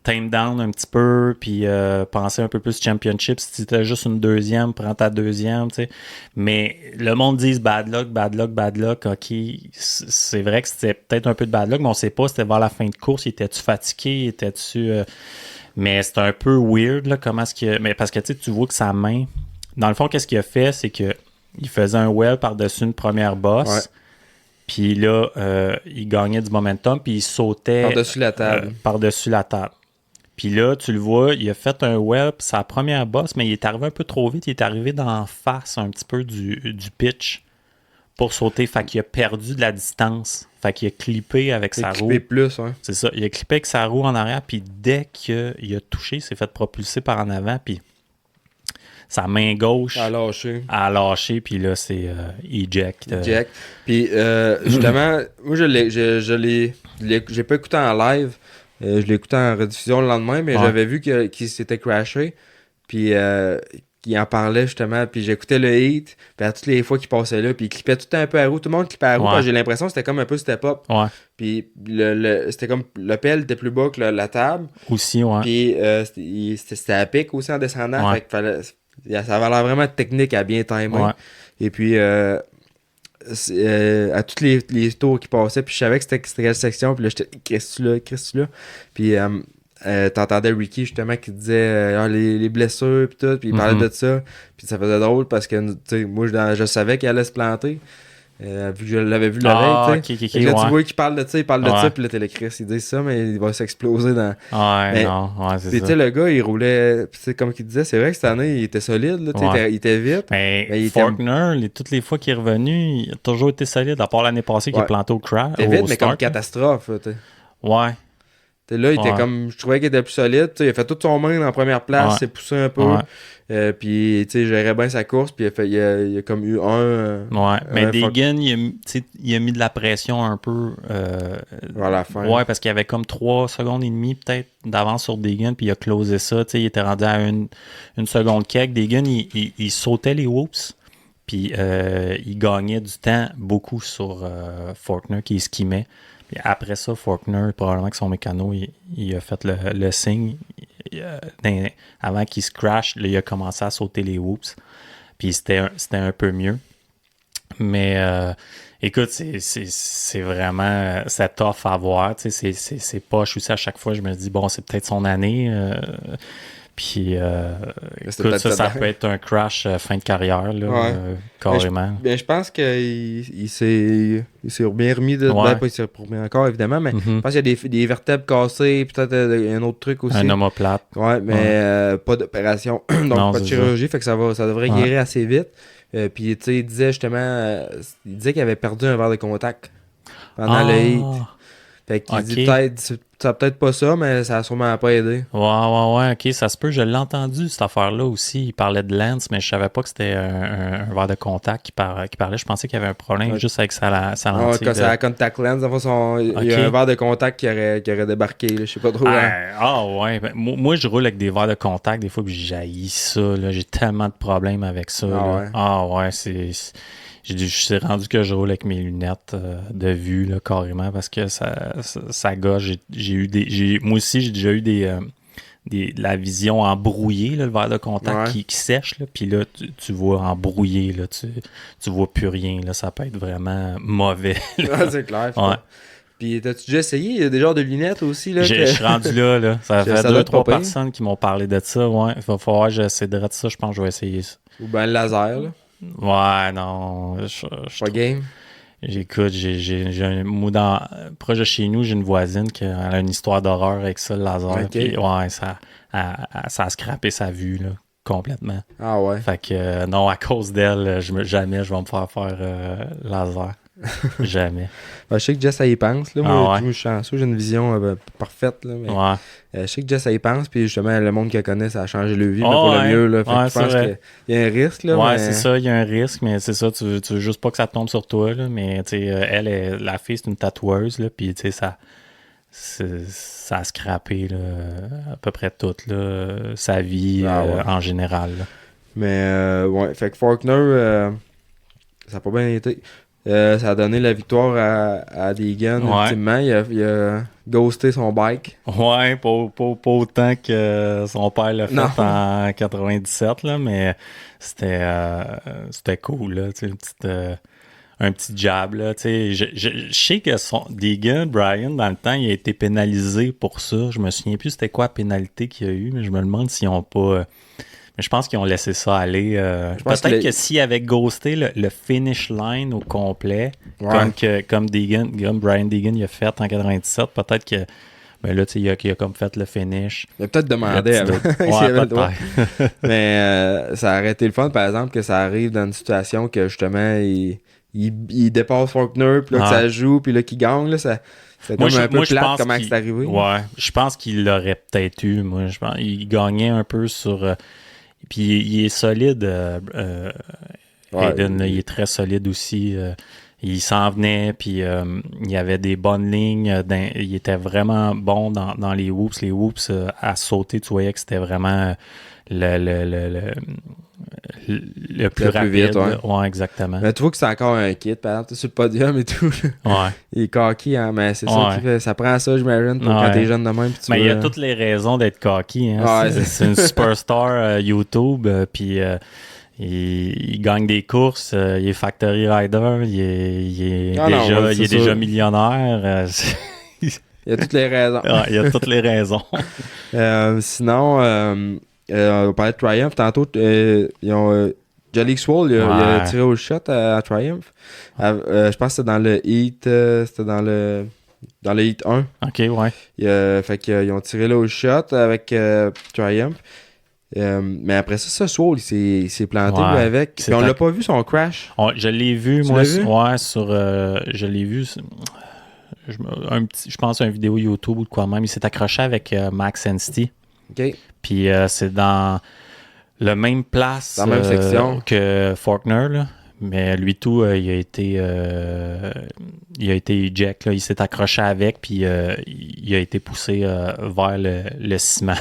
tame down un petit peu, puis penser un peu plus championship. Si c'était juste une deuxième, prends ta deuxième, tu sais. Mais le monde dit bad luck, ok. C'est vrai que c'était peut-être un peu de bad luck, mais on sait pas, c'était vers la fin de course, était-tu fatigué, était-tu... Mais c'est un peu weird, là, comment est-ce qu'il... Mais parce que, tu vois que sa main... Dans le fond, qu'est-ce qu'il a fait, c'est que il faisait un well par-dessus une première bosse. Ouais. Puis là, il gagnait du momentum, puis il sautait... Par-dessus la table. Puis là, tu le vois, il a fait un well, puis sa première bosse, mais il est arrivé un peu trop vite. Il est arrivé d'en face un petit peu du pitch pour sauter. Fait qu'il a perdu de la distance. Fait qu'il a clippé avec sa roue. Il a clippé plus, ouais. C'est ça. Il a clippé avec sa roue en arrière, puis dès qu'il a touché, il s'est fait propulser par en avant, puis sa main gauche a lâché, puis là, c'est eject. Puis, justement, moi, j'ai pas écouté en live. Je l'ai écouté en rediffusion le lendemain, mais j'avais vu qu'il s'était crashé. Puis, il en parlait justement. Puis, j'écoutais le hit. Puis, à toutes les fois qu'il passait là, puis il clippait tout un peu à roue. Tout le monde clippait à roue. J'ai l'impression que c'était comme un peu step-up. Ouais. Puis, c'était comme le pelle était plus bas que la table. Aussi, ouais. Puis, c'était à pic aussi en descendant. Ouais. Fait qu'il Ça avait l'air vraiment technique à bien timer. Ouais. Et puis, à tous les tours qui passaient, puis je savais que c'était quelle section, puis là, j'étais, qu'est-ce là? Puis, t'entendais Ricky, justement, qui disait les blessures, puis tout, puis il parlait de ça. Puis ça faisait drôle parce que, tu sais, moi, je savais qu'il allait se planter. Vu que je l'avais vu la veille, tu sais. Ok, Là, ouais. tu vois qu'il parle de ça, il parle de Ouais. ça, puis là, t'es le Chris, il dit ça, mais il va s'exploser dans... Ouais, non, ouais, c'est Puis, tu ça. sais, le gars, il roulait, puis c'est comme qu'il disait, c'est vrai que cette année, il était solide, là, tu sais, Ouais. il était vite. Mais il Faulkner, toutes les fois qu'il est revenu, il a toujours été solide, à part l'année passée qu'il est Ouais. planté au crash. Il était vite, mais comme catastrophe, tu sais. Ouais. T'sais, là, il était Ouais. comme. Je trouvais qu'il était plus solide. T'sais, il a fait tout son main en première place, Ouais. s'est poussé un peu. Ouais. Puis, tu sais, gérait bien sa course. Puis, il a comme eu Ouais, mais Deegan, il a mis de la pression un peu. Vers la fin. Ouais, parce qu'il y avait comme 3 secondes et demie peut-être d'avance sur Deegan, puis il a closé ça. Il était rendu à une seconde quelques. Deegan, il sautait les whoops, puis il gagnait du temps beaucoup sur Faulkner qui esquimait. Puis après ça, Faulkner, probablement que son mécano, il a fait le signe. Avant qu'il se crash, là, il a commencé à sauter les whoops. Puis c'était un peu mieux. Mais écoute, c'est vraiment c'est tough à voir. C'est poche aussi à chaque fois. Je me dis, bon, c'est peut-être son année. Puis écoute, ça peut être un crash fin de carrière, là, carrément. Je pense qu'il s'est bien remis de. Ouais. Pas il s'est remis encore, évidemment, mais je pense qu'il y a des vertèbres cassées, peut-être un autre truc aussi. Un omoplate. Ouais, mais pas d'opération, donc Non, pas de chirurgie, fait que ça devrait guérir assez vite. Puis, tu sais, il disait justement, il disait qu'il avait perdu un verre de contact pendant le heat. Fait qu'il dit peut-être, ça peut-être pas ça, mais ça a sûrement pas aidé. Ouais, ok, ça se peut. Je l'ai entendu, cette affaire-là aussi. Il parlait de lens, mais je savais pas que c'était un verre de contact qui parlait. Je pensais qu'il y avait un problème juste avec sa lentille. Quand c'est la contact lens, il y a un verre de contact qui aurait débarqué, là, je sais pas trop. Ouais. Ben, moi, je roule avec des verres de contact des fois, puis j'haïs ça. Là. J'ai tellement de problèmes avec ça. Je suis rendu que je roule avec mes lunettes de vue, là, carrément, parce que ça gâche. Moi aussi, j'ai déjà eu de la vision embrouillée, là, le verre de contact qui sèche, là, puis là, tu vois embrouillé, là, tu vois plus rien, là, ça peut être vraiment mauvais. C'est clair. Puis, t'as-tu déjà essayé? Il y a des genres de lunettes aussi, là. Je suis rendu là. Ça fait 2-3 personnes qui m'ont parlé de ça, ouais. Il va falloir que j'essaie de ça, je pense que je vais essayer ça. Ou ben le laser, là. Ouais, non. Pas game. J'écoute, proche de chez nous, j'ai une voisine qui a une histoire d'horreur avec ça, le laser. Puis, ouais, ça a scrappé sa vue, là, complètement. Ah ouais. Fait que, non, à cause d'elle, jamais je vais me faire laser. Jamais. Je sais que Jess, elle y pense. Là. Moi, je suis chanceux, j'ai une vision parfaite. Là, mais je sais que Jess, elle y pense. Puis justement, le monde qu'elle connaît, ça a changé le vie mais pour le mieux. Là. Fait que je pense qu'il y a un risque. Là, ouais, c'est ça, il y a un risque. Mais c'est ça, tu veux juste pas que ça tombe sur toi. Là, mais la fille, c'est une tatoueuse. Là, puis ça a scrappé là, à peu près toute là, sa vie en général. Là. Mais ouais, fait que Faulkner, ça n'a pas bien été. Ça a donné la victoire à Deegan ultimement. Il a ghosté son bike. Ouais, pas autant que son père l'a fait en 97, là, mais c'était cool, là, un petit jab. Là, je sais que Deegan, Brian, dans le temps, il a été pénalisé pour ça. Je me souviens plus c'était quoi la pénalité qu'il y a eu, mais je me demande s'ils n'ont pas... Mais je pense qu'ils ont laissé ça aller. Peut-être que s'il avait ghosté le finish line au complet, comme Brian Deegan il a fait en 97, peut-être que ben là, il a comme fait le finish. Il a peut-être demandé avant s'il avait le droit. Mais ça aurait été le fun, par exemple, que ça arrive dans une situation que justement il dépasse Faulkner, puis là que ça joue, puis là qu'il gagne. Là, c'est comme un peu plate comment c'est arrivé. Ouais, je pense qu'il l'aurait peut-être eu. Moi, je pense il gagnait un peu sur... Puis il est solide, Hayden, il est très solide aussi. il s'en venait, puis il y avait des bonnes lignes. Il était vraiment bon dans les whoops. Les whoops, à sauter, tu voyais que c'était vraiment le plus rapide. vite, ouais. Ouais, exactement. Mais tu vois que c'est encore un kit, par exemple, sur le podium et tout. Ouais. Il est cocky, hein, mais c'est ça Ouais. qui fait. Ça prend ça, j'imagine, pour quand t'es jeune de même. Puis Mais il y a toutes les raisons d'être cocky. Hein. Ouais, c'est une superstar YouTube, puis il gagne des courses, il est Factory Rider, il est déjà millionnaire. Il y a toutes les raisons. Ouais, il y a toutes les raisons. Sinon, on parlait de Triumph. Tantôt, ils ont, Jolly Swole, il a tiré au shot à Triumph. Je pense que c'était dans le Heat. C'était dans le Heat 1. OK, ouais. Fait qu'ils ont tiré là au shot avec Triumph. Mais après ça, Swole, il s'est planté lui, avec. Puis on l'a pas vu son crash. Je l'ai vu, moi. Ouais, sur. Je l'ai vu. Je pense à une vidéo YouTube ou de quoi même. Il s'est accroché avec Max Anstie. OK. Puis c'est dans le même place dans la même section que Faulkner, là. Mais lui tout, il a été eject, là. Il s'est accroché avec, puis il a été poussé vers le ciment.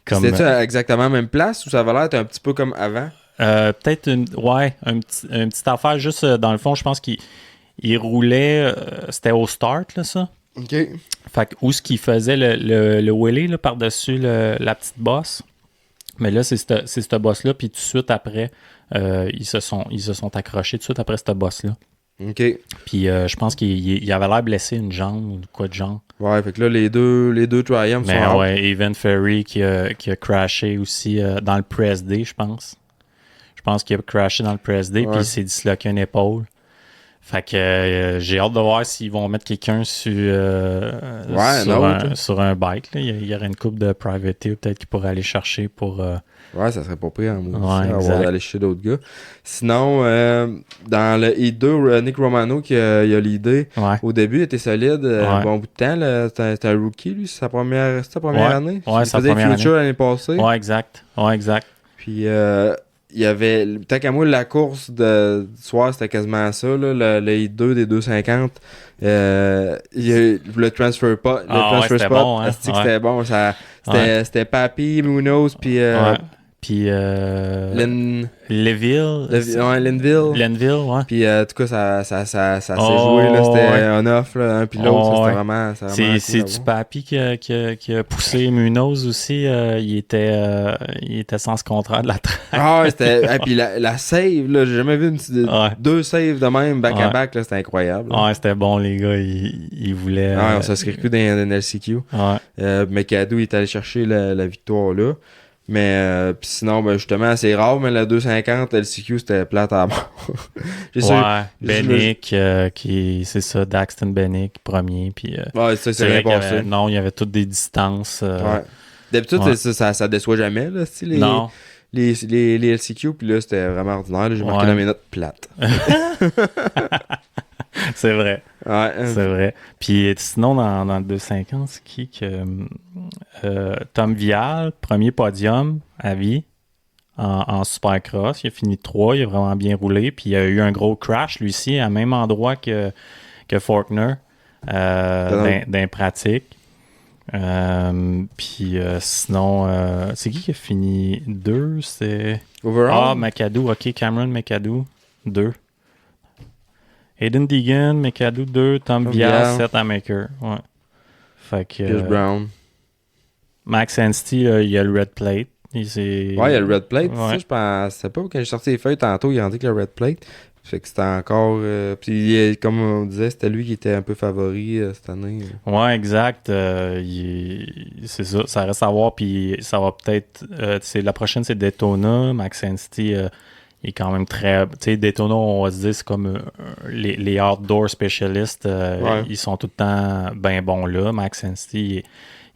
C'était-tu exactement la même place ou ça va l'air être un petit peu comme avant? Peut-être une petite affaire, juste dans le fond, je pense qu'il roulait, c'était au start, là, ça. OK. Fait que où ce qu'il faisait le wheelie là, par-dessus la petite bosse. Mais là, c'est cette bosse-là, puis tout de suite après, ils se sont accrochés tout de suite après cette bosse-là. OK. Puis je pense qu'il avait l'air blessé une jambe ou quoi de genre. Ouais, fait que là, les deux Triumphs sont out. Ouais, Evan Ferry qui a crashé aussi dans le Press Day, je pense. Je pense qu'il a crashé dans le Press Day, puis il s'est disloqué une épaule. Fait que j'ai hâte de voir s'ils vont mettre quelqu'un sur un bike. Là. Il y aurait une coupe de privateer peut-être qu'il pourrait aller chercher pour... Ouais, ça serait pas pire en d'aller chercher d'autres gars. Sinon, dans le I2, Nick Romano qui a l'idée. Ouais. Au début, il était solide. Bon bout de temps. C'était un rookie, lui. C'est sa première année. Ouais, il faisait Future l'année passée. Ouais, exact. Puis... il y avait, tant qu'à moi, la course du soir, c'était quasiment ça, là, le I2 des 250. Il y a le transfer spot. C'était bon, hein? C'était bon. C'était Papi, Munoz, puis... Puis Lenville. Lenville, ouais. Puis en tout cas, ça s'est joué, là. C'était un off, là, un pilote. C'était vraiment... C'est du Papi qui a poussé Munoz aussi. Il était sens contraire de la traque. Ah, c'était... Et puis la save, là, j'ai jamais vu deux saves de même, back-à-back, là, c'était incroyable. Ouais, c'était bon, les gars. Ils voulaient... Ouais, on s'inscrit que dans un LCQ. Ouais. McAdoo, il est allé chercher la victoire, là. Mais pis sinon, ben justement, c'est rare, mais la 250 LCQ, c'était plate à mort. Benick, c'est ça, Daxton Benick, premier. Puis, ouais, ça, c'est rien passé. Non, il y avait toutes des distances. Ouais. D'habitude, ça déçoit jamais, là, non. Les LCQ, puis là, c'était vraiment ordinaire. Là, j'ai marqué dans mes notes plates. C'est vrai. Ouais. C'est vrai. Puis sinon, dans le 250, c'est qui que... Tom Vial, premier podium à vie en Supercross. Il a fini 3, il a vraiment bien roulé. Puis il a eu un gros crash, lui aussi, à même endroit que Faulkner, dans pratique. Puis sinon, c'est qui a fini 2? C'est... Overall? McAdoo. OK, Cameron McAdoo, 2. Aiden Deegan, McAdoo 2, Tom Vial, 7 à Maker. Ouais. Fait que... Pierce Brown. Max Anstie, il y a le Red Plate. Il y a le Red Plate. Ouais. Ça, je pensais pas. Quand j'ai sorti les feuilles tantôt, il a dit que le Red Plate. Fait que c'était encore... puis comme on disait, c'était lui qui était un peu favori cette année. Ouais, exact. C'est ça. Ça reste à voir. Puis ça va peut-être... la prochaine, c'est Daytona. Max Anstie... il est quand même très... Tu sais, Daytona, on va se dire, c'est comme les outdoor spécialistes. Ils sont tout le temps bien bons là. Max Anstie,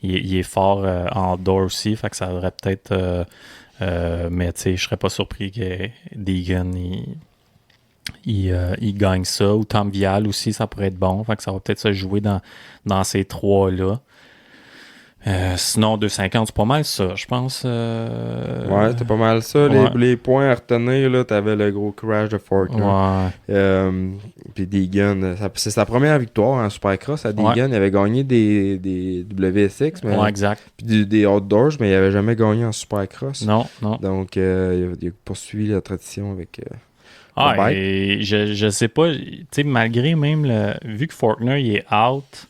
il est fort en outdoor aussi. Fait que ça devrait peut-être... mais tu sais, je serais pas surpris que Deegan, il gagne ça. Ou Tom Vial aussi, ça pourrait être bon. Fait que ça va peut-être se jouer dans ces trois-là. Sinon, 2,50, c'est pas mal ça, je pense. Ouais, c'était pas mal ça. Ouais. Les points à retenir, là, t'avais le gros crash de Faulkner. Ouais. Puis Deegan, c'est sa première victoire en Supercross à Deegan. Il avait gagné des WSX, mais, Ouais, exact. puis des Outdoors, mais il avait jamais gagné en Supercross. Non. Donc, il a poursuivi la tradition avec le bike. Et je sais pas, tu sais, malgré même vu que Faulkner il est out,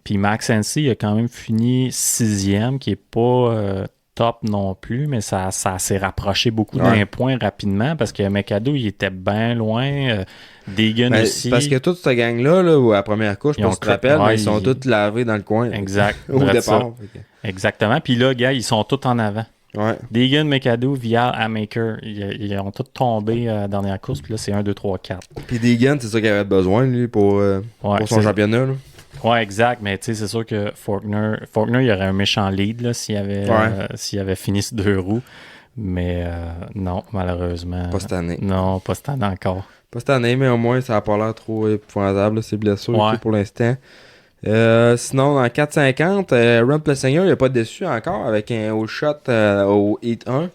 puis Max Hensey il a quand même fini 6e, qui est pas top non plus, mais ça s'est rapproché beaucoup d'un point rapidement parce que McAdoo il était bien loin, Deegan aussi. Parce que toute cette gang-là, là, à la première couche, je sais pas si tu te rappelles, mais ils sont tous lavés dans le coin. Exact. Au départ. Exactement. Puis là, gars, ils sont tous en avant. Ouais. Deegan, McAdoo, Vial, Amaker, ils ont tous tombé à la dernière course, puis là, c'est 1, 2, 3, 4. Puis Deegan, c'est ça qu'il avait besoin, lui, pour son championnat. Là. Ouais, exact, mais tu sais, c'est sûr que Faulkner, il y aurait un méchant lead là, s'il avait fini sur 2 roues. Mais non, malheureusement. Pas cette année. Non, pas cette année encore. Pas cette année, mais au moins, ça n'a pas l'air trop épouvantable, là, ces blessures pour l'instant. Sinon, dans 4,50, Ron Plessinger, il n'a pas déçu encore avec un haut shot au Heat 1.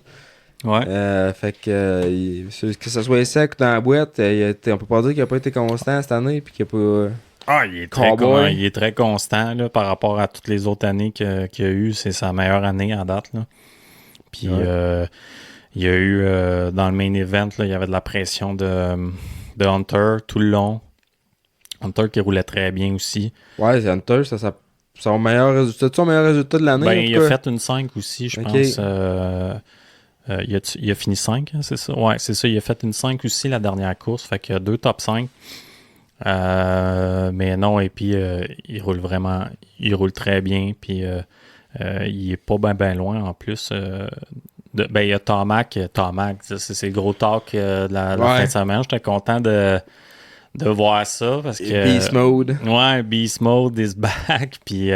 Ouais. Fait que ce soit sec ou dans la boîte, on peut pas dire qu'il n'a pas été constant cette année puis qu'il n'a pas. Il est très constant là, par rapport à toutes les autres années qu'il a eu. C'est sa meilleure année à date. Là. Puis il y a eu dans le main event, là, il y avait de la pression de Hunter tout le long. Hunter qui roulait très bien aussi. Ouais, c'est Hunter, son meilleur résultat de l'année. Ben, il a fait une 5 aussi, je pense. Il a fini 5, hein, c'est ça? Ouais, c'est ça. Il a fait une 5 aussi la dernière course. Fait qu'il y a 2 top 5. Mais non, et puis il roule très bien. Puis il est pas bien loin en plus. Il y a Tomac, c'est le gros talk de la fin de semaine. J'étais content de voir ça parce que Beast Mode. Ouais, Beast Mode is back. Puis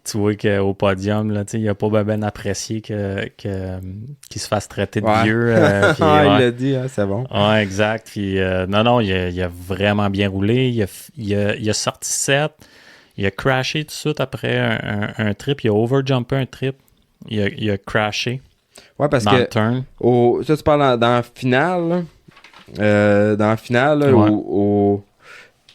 tu vois qu'au podium, là, il a pas bien apprécié qu'il se fasse traiter de vieux. Puis, il l'a dit, hein, c'est bon. Ouais, exact. Puis non, il a vraiment bien roulé. Il a sorti 7. Il a crashé tout de suite après un trip. Il a overjumpé un trip. Il a crashé. Ouais, parce dans que le turn. Ça, tu parles dans la finale. Là. Dans la finale, là,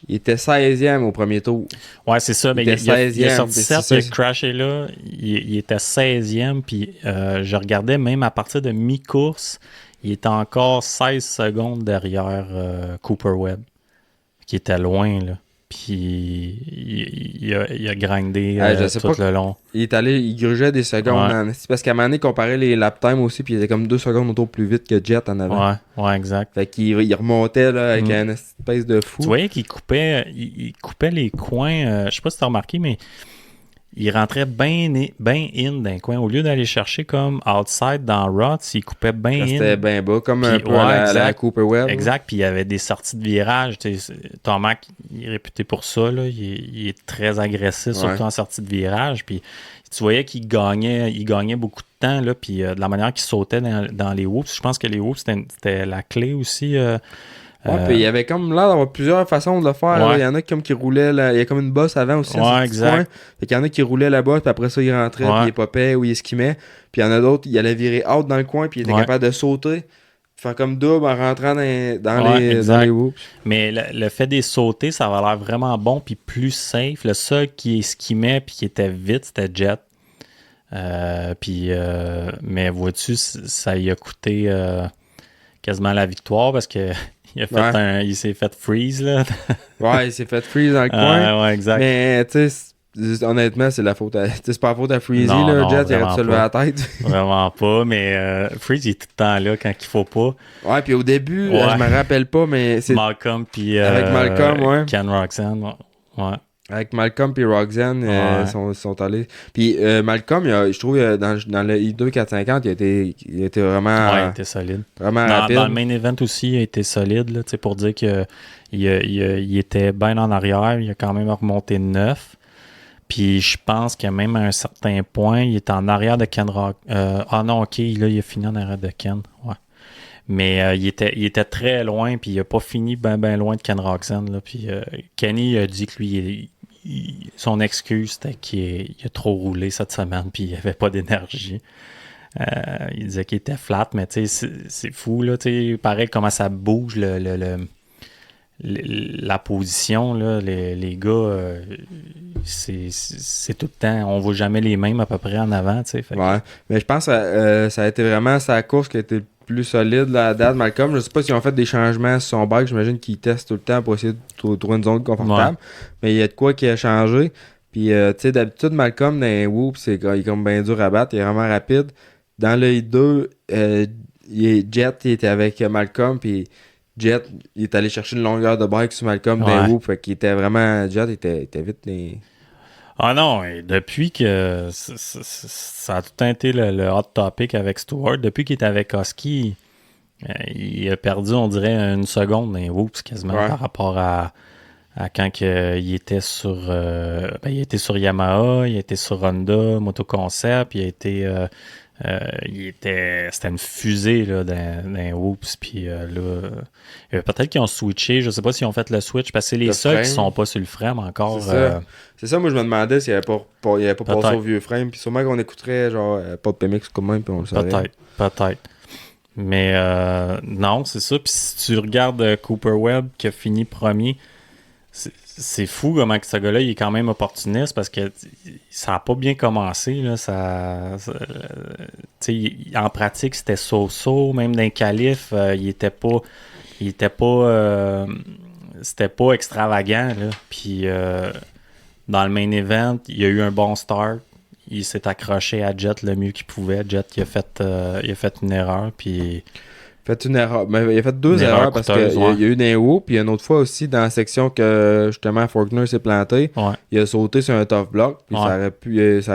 il était 16e au premier tour. Ouais, c'est ça. Mais il a sorti 7, il a crashé là. Il était 16e. Puis je regardais même à partir de mi-course, il était encore 16 secondes derrière Cooper Webb, qui était loin, là. Puis il a grindé tout le long. Il grugeait des secondes. Ouais. C'est parce qu'à un moment donné, il comparait les lap time aussi, puis il était comme 2 secondes autour plus vite que Jet en avant. Ouais, exact. Fait qu'il remontait là, avec un espèce de fou. Tu voyais qu'il coupait les coins. Je sais pas si tu as remarqué, mais il rentrait bien in d'un coin. Au lieu d'aller chercher comme outside dans Rots, il coupait bien in. C'était bien bas, comme puis, un peu la Cooper Webb. Exact, puis il y avait des sorties de virage. Tomac, il est réputé pour ça. Là. Il est très agressif, surtout en sortie de virage. Puis tu voyais qu'il gagnait beaucoup de temps. Là, puis de la manière qu'il sautait dans les whoops. Je pense que les whoops, c'était la clé aussi. Puis il y avait comme l'air d'avoir plusieurs façons de le faire. Il y en a comme qui roulaient, il y a comme une bosse avant aussi. Exact. Fait qu'il y en a qui roulaient la bosse, puis après ça, il rentrait, puis il popait ou il esquimait. Puis il y en a d'autres, il allait virer out dans le coin, puis il était capable de sauter. Faire comme double en rentrant dans les whoops. Mais le fait des sauter, ça avait l'air vraiment bon, puis plus safe. Le seul qui esquimait, puis qui était vite, c'était Jet. Mais vois-tu, ça lui a coûté quasiment la victoire parce que il s'est fait freeze, là. Il s'est fait freeze dans le coin. Ouais, exact. Mais, tu sais, honnêtement, c'est la faute c'est pas la faute à Freezy, là. Jet, il aurait dû se lever la tête. Vraiment pas, mais Freeze, il est tout le temps là quand il faut pas. Ouais, puis au début, je me rappelle pas, mais c'est... Malcolm, puis... avec Malcolm, Ken Roxanne, ouais. Avec Malcolm et Roxanne, sont allés. Puis Malcolm, je trouve, dans le I2 450, il était vraiment... Ouais, il était solide. Vraiment rapide. Dans le main event aussi, il a été solide, là, pour dire qu'il il était bien en arrière. Il a quand même remonté 9. Puis je pense qu'à même à un certain point, il était en arrière de Ken Rock. Non, OK, là, il a fini en arrière de Ken. Ouais. Mais il était très loin, puis il n'a pas fini bien loin de Ken Roxanne. Là. Puis Kenny a dit que lui, son excuse, c'était qu'il a trop roulé cette semaine, puis il avait pas d'énergie. Il disait qu'il était flat, mais tu sais, c'est fou, là, tu sais, pareil comment ça bouge la position, là, les gars, c'est tout le temps, on voit jamais les mêmes à peu près en avant, tu sais. Ouais, mais je pense que ça a été vraiment sa course qui a été le plus solide là, à date. Malcolm, je sais pas s'ils ont fait des changements sur son bike, j'imagine qu'ils testent tout le temps pour essayer de trouver une zone confortable, mais il y a de quoi qui a changé. Puis, tu sais, d'habitude, Malcolm, dans les whoops, il est comme bien dur à battre, il est vraiment rapide. Dans le I2, Jet, il était avec Malcolm, puis Jet, il est allé chercher une longueur de bike sur Malcolm dans les whoops, fait qu'il était vraiment... Jet était vite les... Ah non, et depuis que ça a tout le temps été le hot topic avec Stewart, depuis qu'il est avec Husky, il a perdu, on dirait, une seconde dans les whoops quasiment par rapport à quand il était sur il était sur Yamaha, il était sur Honda, Moto Concept, c'était une fusée là, dans les whoops, puis là, peut-être qu'ils ont switché, je sais pas s'ils ont fait le switch, parce que c'est les seuls qui sont pas sur le frame encore. C'est ça, moi je me demandais s'il avait pas passé au vieux frame, puis sûrement qu'on écouterait genre pas de PMX comme même, puis on le saurait. Peut-être. Mais non, c'est ça, puis si tu regardes Cooper Webb qui a fini premier, c'est fou comment que ce gars-là il est quand même opportuniste parce que ça n'a pas bien commencé là, en pratique c'était so-so, même dans les qualifs c'était pas extravagant là. Puis dans le main event il y a eu un bon start, il s'est accroché à Jet le mieux qu'il pouvait. Jet il a fait une erreur, puis fait une erreur. Mais il a fait deux erreurs parce qu'il y a eu des hauts, puis une autre fois aussi dans la section que justement Faulkner s'est planté. Ouais. Il a sauté sur un tough block, puis ça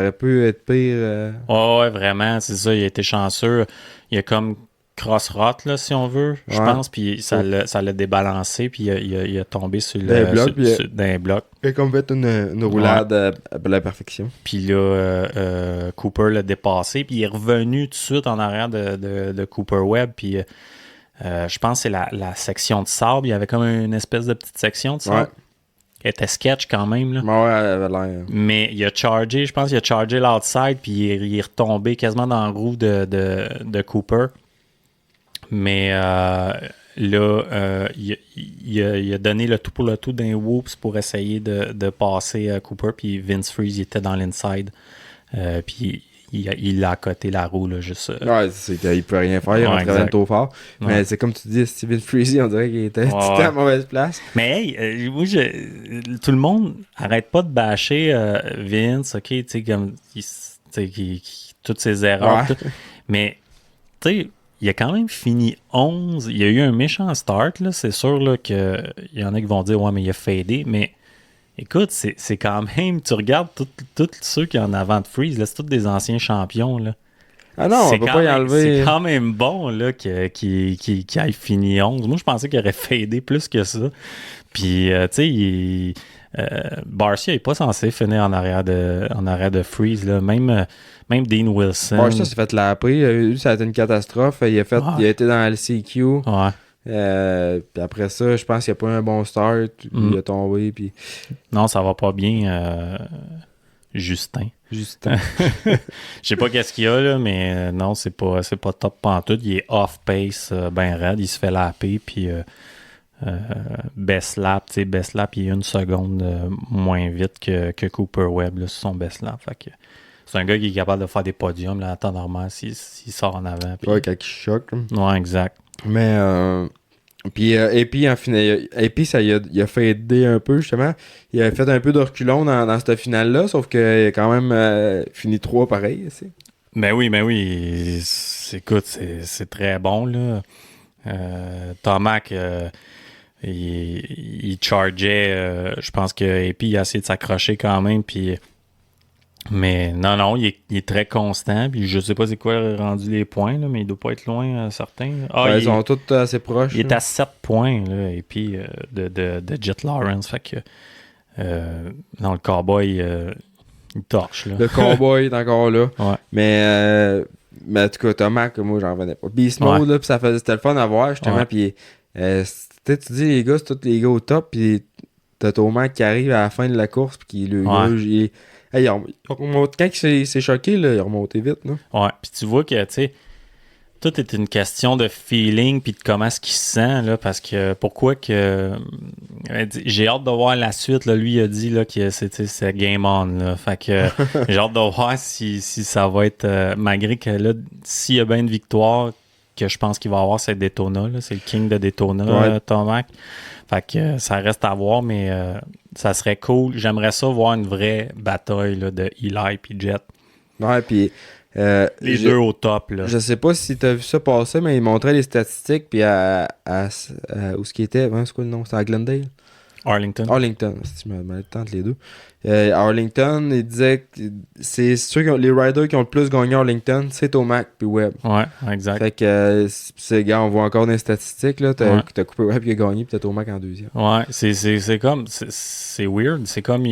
aurait pu être pire. Ouais, vraiment, c'est ça. Il a été chanceux. Il a comme cross-rot, là, si on veut, je pense, puis ça l'a débalancé, puis il a tombé sur un bloc. Il a comme fait une roulade à la perfection. Puis là, Cooper l'a dépassé, puis il est revenu tout de suite en arrière de Cooper Webb, puis je pense que c'est la section de sable. Il y avait comme une espèce de petite section de sable. Ouais. Elle était sketch quand même, là. Ouais, elle avait l'air. Mais il a chargé, je pense qu'il a chargé l'outside, puis il est retombé quasiment dans la roue de Cooper. Mais là, il a donné le tout pour le tout d'un whoops pour essayer de passer Cooper. Puis Vince Freeze il était dans l'inside. Puis il a accoté la roue. Là, juste, ouais, il peut rien faire. Il rentrait trop fort. Ouais. Mais c'est comme tu dis, Steven Freeze, on dirait qu'il était à mauvaise place. Mais hey, moi, tout le monde arrête pas de bâcher Vince. OK, tu sais, comme toutes ses erreurs. Ouais. Mais, tu sais, il a quand même fini 11. Il y a eu un méchant start, là. C'est sûr là, qu'il y en a qui vont dire « Ouais, mais il a fadé. » Mais écoute, c'est quand même... Tu regardes tous ceux qui sont en avant de Freeze, là, c'est tous des anciens champions. Là. Ah non, on peut pas y enlever. C'est quand même bon là, qu'il ait fini 11. Moi, je pensais qu'il aurait fadé plus que ça. Puis, tu sais, Barcia n'est pas censé finir en arrière de Freeze. Là. Même Dean Wilson. Barcia s'est fait lapper. Ça a été une catastrophe. Il a été dans le CQ. Ouais. Puis après ça, je pense qu'il n'y a pas eu un bon start. Il a tombé. Puis... Non, ça va pas bien, Justin. Je sais pas qu'est-ce qu'il y a, là, mais non, c'est pas top pantoute. Il est off-pace, ben raide. Il se fait lapper. Puis best lap, il est une seconde moins vite que Cooper Webb là, sur son best lap. Fait que c'est un gars qui est capable de faire des podiums là, à temps normal s'il sort en avant. Puis... Ouais, quand il choque. Ouais, exact. Mais puis en final, ça il a fait aider un peu justement. Il a fait un peu de reculon dans cette finale-là, sauf qu'il a quand même fini 3 pareil. Aussi. Ben oui. Écoute, c'est très bon là. Tomac, il chargeait. Je pense que AP a essayé de s'accrocher quand même, puis. Mais non, il est très constant. Puis je sais pas c'est quoi rendu les points, là, mais il doit pas être loin, certains. Ils sont tous assez proches. Il est à 7 points, là, et puis de Jet Lawrence. Fait que non, le cowboy, il torche. Là. Le cowboy est encore là. Ouais. Mais en tout cas, Thomas, que moi, j'en revenais pas. Beast Mode, là, puis c'était le fun à voir, justement. Puis tu dis, les gars, c'est tous les gars au top. Puis t'as Tomac qui arrive à la fin de la course, puis qui le Ouais. gars, hey, quand il s'est choqué, là, il a remonté vite. Là. Ouais, puis tu vois que, tu sais, tout est une question de feeling puis de comment est-ce qu'il se sent, là, parce que pourquoi que... j'ai hâte de voir la suite, là. Lui, il a dit là, que c'est game on, là. Fait que j'ai hâte de voir si ça va être... malgré que là, s'il y a bien une victoire que je pense qu'il va avoir, c'est Daytona, là. C'est le king de Daytona, Ouais. Tomac. Fait que ça reste à voir, mais ça serait cool. J'aimerais ça voir une vraie bataille là, de Eli puis Jet. Ouais, puis... Les deux au top, là. Je sais pas si t'as vu ça passer, mais il montrait les statistiques, puis où ce qui était, hein, c'est quoi le nom? C'était à Glendale? Arlington. Arlington, si je me tente les deux. À Arlington, il disait que c'est ceux les riders qui ont le plus gagné à Arlington, c'est Tomac puis Webb. Ouais, exact. Fait que, gars, on voit encore dans les statistiques, là, t'as Ouais. coupé Webb qui a gagné, puis t'as Tomac en deuxième. Ouais, c'est comme... C'est weird. C'est comme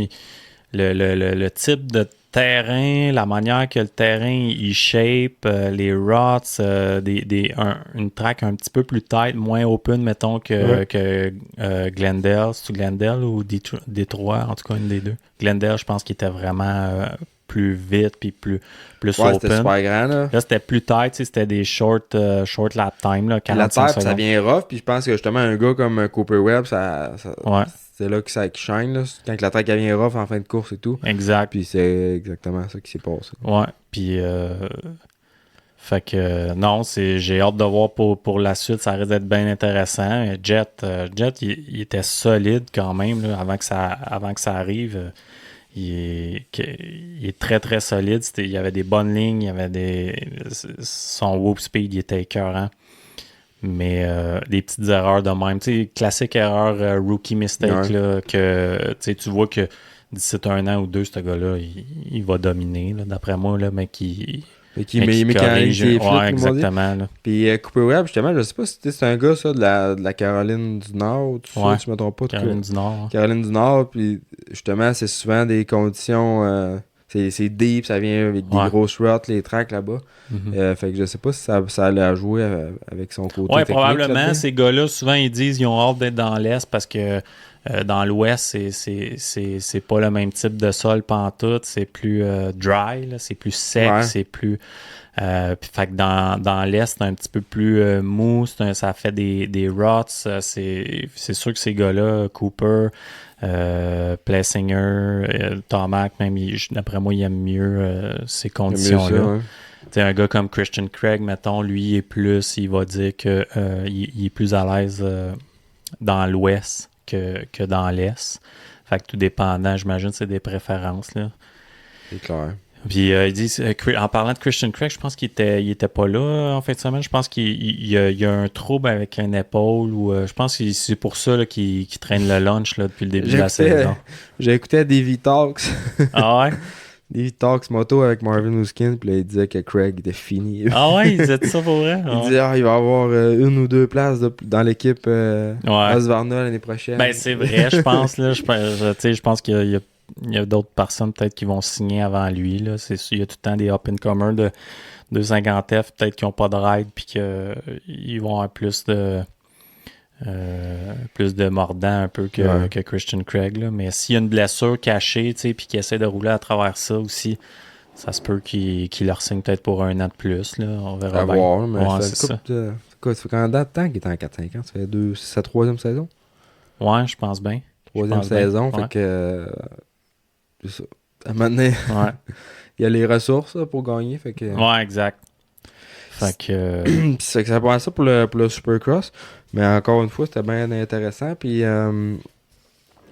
le type de terrain, la manière que le terrain, il shape, les rots, une track un petit peu plus tight, moins open, mettons, que Glendale. C'est-tu Glendale ou Détroit? En tout cas, une des deux. Glendale, je pense qu'il était vraiment... plus vite puis plus Ouais, open. c'était super grand, là. Là, c'était plus tight, tu sais, c'était des short lap time, là, 45 La terre, secondes. ça vient rough, puis je pense que justement, un gars comme Cooper Webb, Ouais. c'est là que ça shine, là, quand la track elle vient rough en fin de course et tout. Exact. Puis c'est exactement ça qui s'est passé. Ouais, puis fait que non, j'ai hâte de voir pour la suite, ça risque d'être bien intéressant. Jet, il était solide quand même là, avant que ça arrive. Il est très très solide. Il y avait des bonnes lignes, il y avait son whoop speed, il était écœurant. Mais des petites erreurs de même. Tu sais, classique erreur rookie mistake, là, que tu vois que d'ici un an ou deux, ce gars-là, il va dominer, là, d'après moi, là, mais qui Mécanique, ouais, exactement. Là. Puis Cooper Webb, justement, je sais pas si c'est un gars, ça, de la Caroline du Nord, tu sais, si je me trompe pas. Caroline du Nord. Caroline du Nord, puis justement, c'est souvent des conditions... c'est deep, ça vient avec des grosses routes, les tracks là-bas. Fait que je sais pas si ça allait à jouer avec son côté ouais, technique. Probablement. Ces gars-là, souvent, ils disent qu'ils ont hâte d'être dans l'Est parce que dans l'Ouest, c'est pas le même type de sol pantoute. C'est plus dry, là, c'est plus sec, c'est plus... fait que dans l'Est, c'est un petit peu plus mou, ça fait des ruts. C'est sûr que ces gars-là, Cooper, Plessinger, Tomac, même, d'après moi, il aime mieux ces conditions-là. T'sais, un gars comme Christian Craig, mettons, lui, il va dire que il est plus à l'aise dans l'Ouest que dans l'Est. Fait que tout dépendant, j'imagine, c'est des préférences, là. C'est clair. Puis il dit, en parlant de Christian Craig, je pense qu'il était pas là en fin de semaine. Je pense qu'il y a un trouble avec une épaule ou je pense que c'est pour ça là, qu'il traîne le lunch là, depuis le début de la saison. J'ai écouté Davey Talks. Ah ouais? Davey Talks moto avec Marvin Muskin, puis là, il disait que Craig était fini. Ah ouais, il disait ça pour vrai? Il disait il va y avoir une ou deux places dans l'équipe Husqvarna l'année prochaine. Ben c'est vrai, je pense. Là, je pense qu'il y a d'autres personnes peut-être qui vont signer avant lui. Là. Il y a tout le temps des up-and-comers de 250F peut-être qui n'ont pas de ride puis qu'ils vont avoir plus de mordant un peu que Christian Craig. Là. Mais s'il y a une blessure cachée puis qu'il essaie de rouler à travers ça aussi, ça se peut qu'il leur signe peut-être pour un an de plus. Là. On verra à bien. Voir, mais ouais, c'est ça. Ça fait combien de temps qu'il est en 4-5 ans? Ça fait c'est sa troisième saison? Ouais, je pense bien. Troisième saison, fait que... c'est ça. À un moment donné, il y a les ressources là, pour gagner. Fait que... Ouais, exact. Fait que... c'est que ça passe ça pour le Supercross. Mais encore une fois, c'était bien intéressant. Puis, en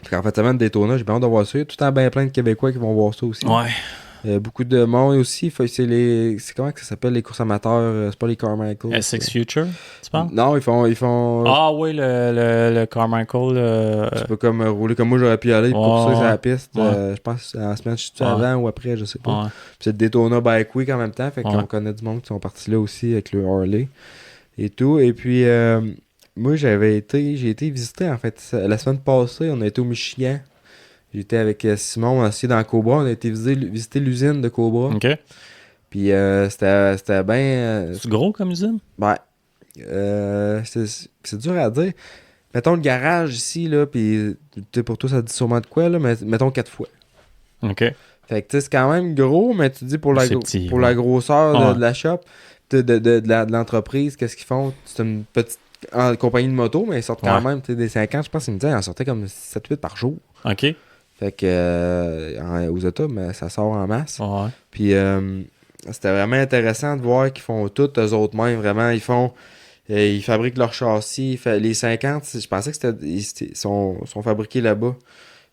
fait, semaine de Daytona, j'ai bien hâte de voir ça. Il y a tout le temps bien plein de Québécois qui vont voir ça aussi. Ouais. Beaucoup de monde aussi. C'est comment que ça s'appelle les courses amateurs? C'est pas les Carmichael. SX Future, tu penses? Non, ils font... Ah oui, le Carmichael. Tu peux comme rouler comme moi j'aurais pu y aller pour courser sur la piste. Ouais. Je pense en semaine, je suis avant ou après, je sais pas. Ouais. Puis c'est Daytona Bike Week en même temps. Fait qu'on connaît du monde qui sont partis là aussi avec le Harley et tout. Et puis moi j'ai été visiter en fait la semaine passée, on a été au Michigan. J'étais avec Simon, on a essayé dans Cobra, on a été visiter l'usine de Cobra. OK. Puis c'était bien... C'est gros comme usine? Ouais. C'est dur à dire. mettons le garage ici, là, puis pour toi, ça dit sûrement de quoi, là, mais mettons 4 fois. OK. Fait que, tu sais, c'est quand même gros, mais tu te dis pour la, C'est petit, pour ouais. la grosseur Ouais. de la shop, de l'entreprise, qu'est-ce qu'ils font? C'est une petite compagnie de moto, mais ils sortent quand Ouais. même, tu sais, des 50, je pense qu'ils me disaient, ils en sortaient comme 7-8 par jour. OK. Fait que, aux États, mais ça sort en masse. Ouais. Puis, c'était vraiment intéressant de voir qu'ils font tout eux autres mêmes, vraiment, ils fabriquent leur châssis, les 50, je pensais que ils sont fabriqués là-bas.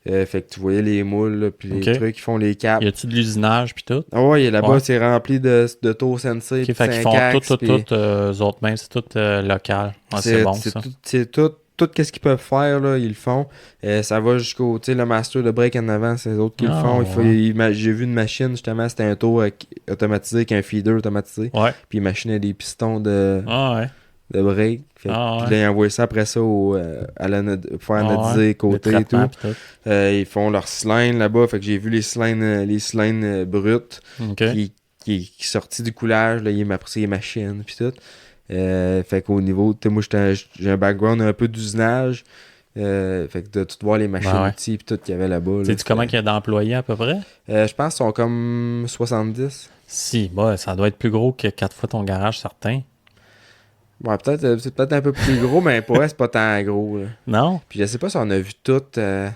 Fait que tu voyais les moules, là, puis les OK. trucs, ils font les caps. Y a-tu de l'usinage puis tout? Ah ouais, là-bas, Ouais. c'est rempli de Tour Sensei, OK, puis fait qu'ils font 5-axes, puis tout, eux autres mêmes. C'est tout local. Ouais, c'est bon, ça. c'est tout qu'est-ce qu'ils peuvent faire, là, ils le font. Ça va jusqu'au, tu sais, le master de break en avant, c'est eux autres qui le Ah, font. ouais. J'ai vu une machine, justement, c'était un tour automatisé avec un feeder automatisé. Ouais. Puis la machine a des pistons de Ah, ouais. break. Puis Ah, là, ils envoient ça après ça pour faire anodiser les côtés et tout. Le traitement, puis tout. Ils font leur cylindre là-bas. Fait que j'ai vu les cylindres bruts OK. qui sortit du coulage. Là, après ça, les machines puis tout. Fait qu'au niveau, tu sais, moi j'ai un background un peu d'usinage. Fait que de tout voir les machines Ben ouais. outils puis tout qu'il y avait là-bas. Sais-tu comment il y a d'employés à peu près? Je pense qu'ils sont comme 70. Si, bah, ça doit être plus gros que 4 fois ton garage, certain. Ouais, c'est peut-être un peu plus gros, mais pour eux, c'est pas tant gros. Là. Non? Puis je sais pas si on a vu tout. On a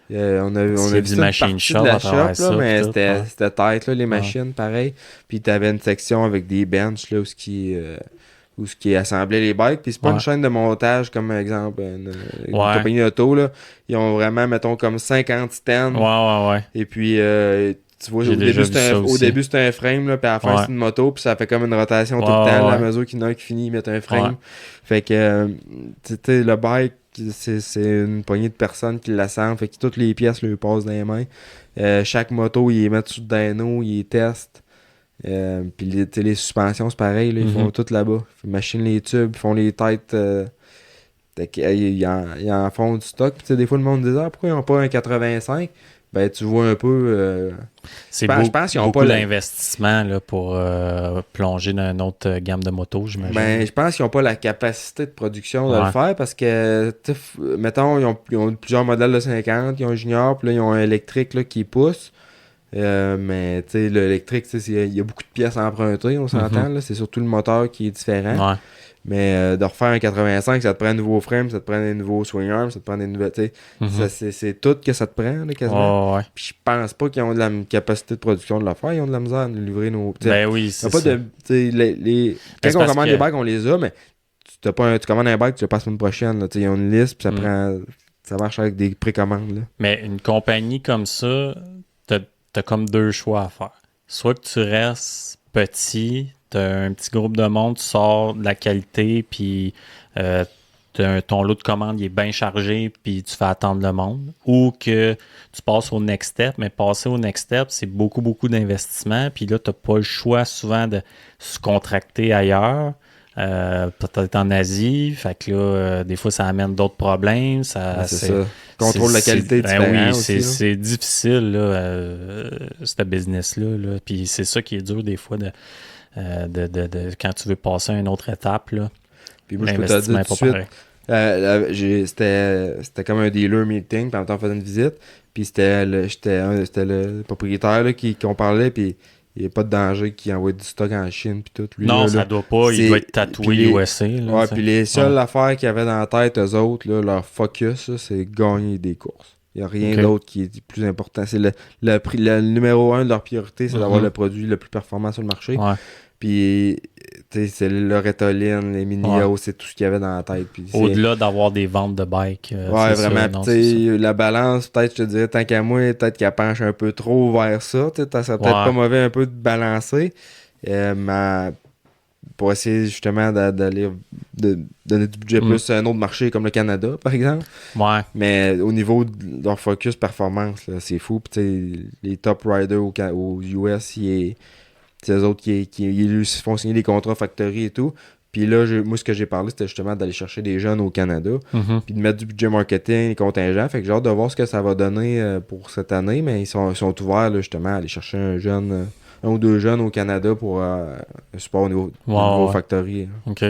S'il y a vu du toute une machine partie shop de la à travers shop, ça, là, mais puis tout, ouais. c'était tête, là, les machines, pareil. Puis t'avais une section avec des benches là, où ce qui assemblait les bikes. Puis c'est pas Ouais. une chaîne de montage comme, exemple, une Ouais. compagnie d'auto. Là. Ils ont vraiment, mettons, comme 50 stands. Ouais. Et puis, tu vois, J'ai déjà vu ça au aussi. début, c'était un frame, là, puis à la fin, Ouais. c'est une moto, puis ça fait comme une rotation tout le Ouais, temps. Là, à ouais. mesure qu'il y en a un qui finit, ils mettent un frame. Ouais. Fait que, tu sais, le bike, c'est une poignée de personnes qui l'assemblent. Fait que toutes les pièces lui passent dans les mains. Chaque moto, ils les mettent sur le dyno, ils les testent. Puis les suspensions, c'est pareil, là, ils font tout là-bas. Ils machinent les tubes, ils font les têtes. Ils en font du stock. Puis des fois, le monde dit pourquoi ils n'ont pas un 85? Ben, tu vois un peu. C'est je pense qu'ils ont beaucoup pas d'investissement là, pour plonger dans une autre gamme de motos, j'imagine. Ben, je pense qu'ils n'ont pas la capacité de production de le faire parce que, mettons, ils ont plusieurs modèles de 50, ils ont un junior, puis là, ils ont un électrique là, qui pousse. Mais, tu sais, l'électrique, il y a beaucoup de pièces à emprunter, on s'entend. Là, c'est surtout le moteur qui est différent. Ouais. Mais de refaire un 85, ça te prend un nouveau frame, ça te prend des nouveaux swing arms, ça te prend des nouvelles. C'est tout que ça te prend, là, quasiment. Ouais. Puis je pense pas qu'ils ont de la capacité de production de le faire. Ils ont de la misère à nous livrer nos. Ben oui, c'est pas ça. Quand on commande des bikes, on les a, mais tu commandes un bike, tu le passes la semaine prochaine. Là, ils ont une liste, puis ça marche avec des précommandes. Là. Mais une compagnie comme ça, t'as comme deux choix à faire. Soit que tu restes petit, t'as un petit groupe de monde, tu sors de la qualité, puis ton lot de commandes il est bien chargé, puis tu fais attendre le monde. Ou que tu passes au next step, mais passer au next step, c'est beaucoup, beaucoup d'investissement, puis là, t'as pas le choix souvent de se contracter ailleurs. Peut-être en Asie, fait que là, des fois, ça amène d'autres problèmes. C'est ça. Contrôle la qualité différent oui, aussi. C'est difficile, là, ce business-là. Là. Puis c'est ça qui est dur, des fois, quand tu veux passer à une autre étape. Là. Puis moi, je peux te dire tout de suite, c'était comme un dealer meeting, puis en même temps, on faisait une visite. Puis c'était le propriétaire là, qu'on parlait, puis il n'y a pas de danger qu'il envoie du stock en Chine puis tout. Lui, non, là, ça doit pas. Il doit être tatoué USA. Là, ouais, puis les seules affaires qu'ils avaient dans la tête, eux autres, là, leur focus, là, c'est gagner des courses. Il n'y a rien d'autre qui est plus important. C'est le numéro 1 de leur priorité, c'est d'avoir le produit le plus performant sur le marché. Ouais. Puis, c'est le Retoline, les Minios, c'est tout ce qu'il y avait dans la tête. Puis au-delà d'avoir des ventes de bikes. Ouais, vraiment. La balance, peut-être, je te dirais, tant qu'à moi, peut-être qu'elle penche un peu trop vers ça. Ça serait peut-être pas mauvais un peu de balancer. Mais pour essayer justement d'aller donner du budget plus à un autre marché comme le Canada, par exemple. Ouais. Mais au niveau de leur focus performance, là, c'est fou. Puis, les top riders aux US, c'est eux autres qui font signer des contrats factory et tout. Puis là, moi, ce que j'ai parlé, c'était justement d'aller chercher des jeunes au Canada, puis de mettre du budget marketing, les contingents. Fait que j'ai hâte de voir ce que ça va donner pour cette année, mais ils sont ouverts là, justement à aller chercher un ou deux jeunes au Canada pour un support au niveau factory. OK.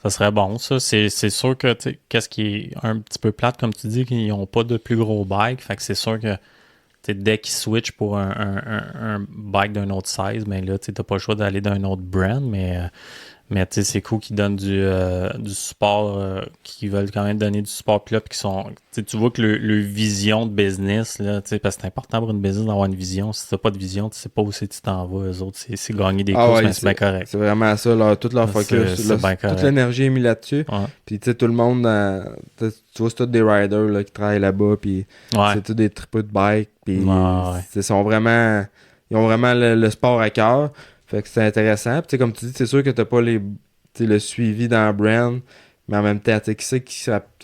Ça serait bon, ça. C'est sûr que, tu sais, qu'est-ce qui est un petit peu plate, comme tu dis, qu'ils n'ont pas de plus gros bike. Fait que c'est sûr que, tu sais, dès qu'ils switchent pour un bike d'un autre size, ben là, tu n'as pas le choix d'aller d'un autre brand, mais tu sais, c'est cool qu'ils donnent du support, qu'ils veulent quand même donner du support pilote, puis qui sont, tu vois que le vision de business, là, tu sais, parce que c'est important pour une business d'avoir une vision. Si t'as pas de vision, tu sais pas où c'est que tu t'en vas. Eux autres, c'est gagner des courses, mais c'est bien correct. C'est vraiment ça, tout leur focus. Toute l'énergie est mise là-dessus. Ouais. Puis tu sais, tout le monde, tu vois, c'est tous des riders là, qui travaillent là-bas, puis c'est tous des tripeux de bike, puis ils ont vraiment le sport à cœur. Fait que c'est intéressant. Puis comme tu dis, c'est sûr que t'as pas le suivi dans le brand, mais en même temps, qui c'est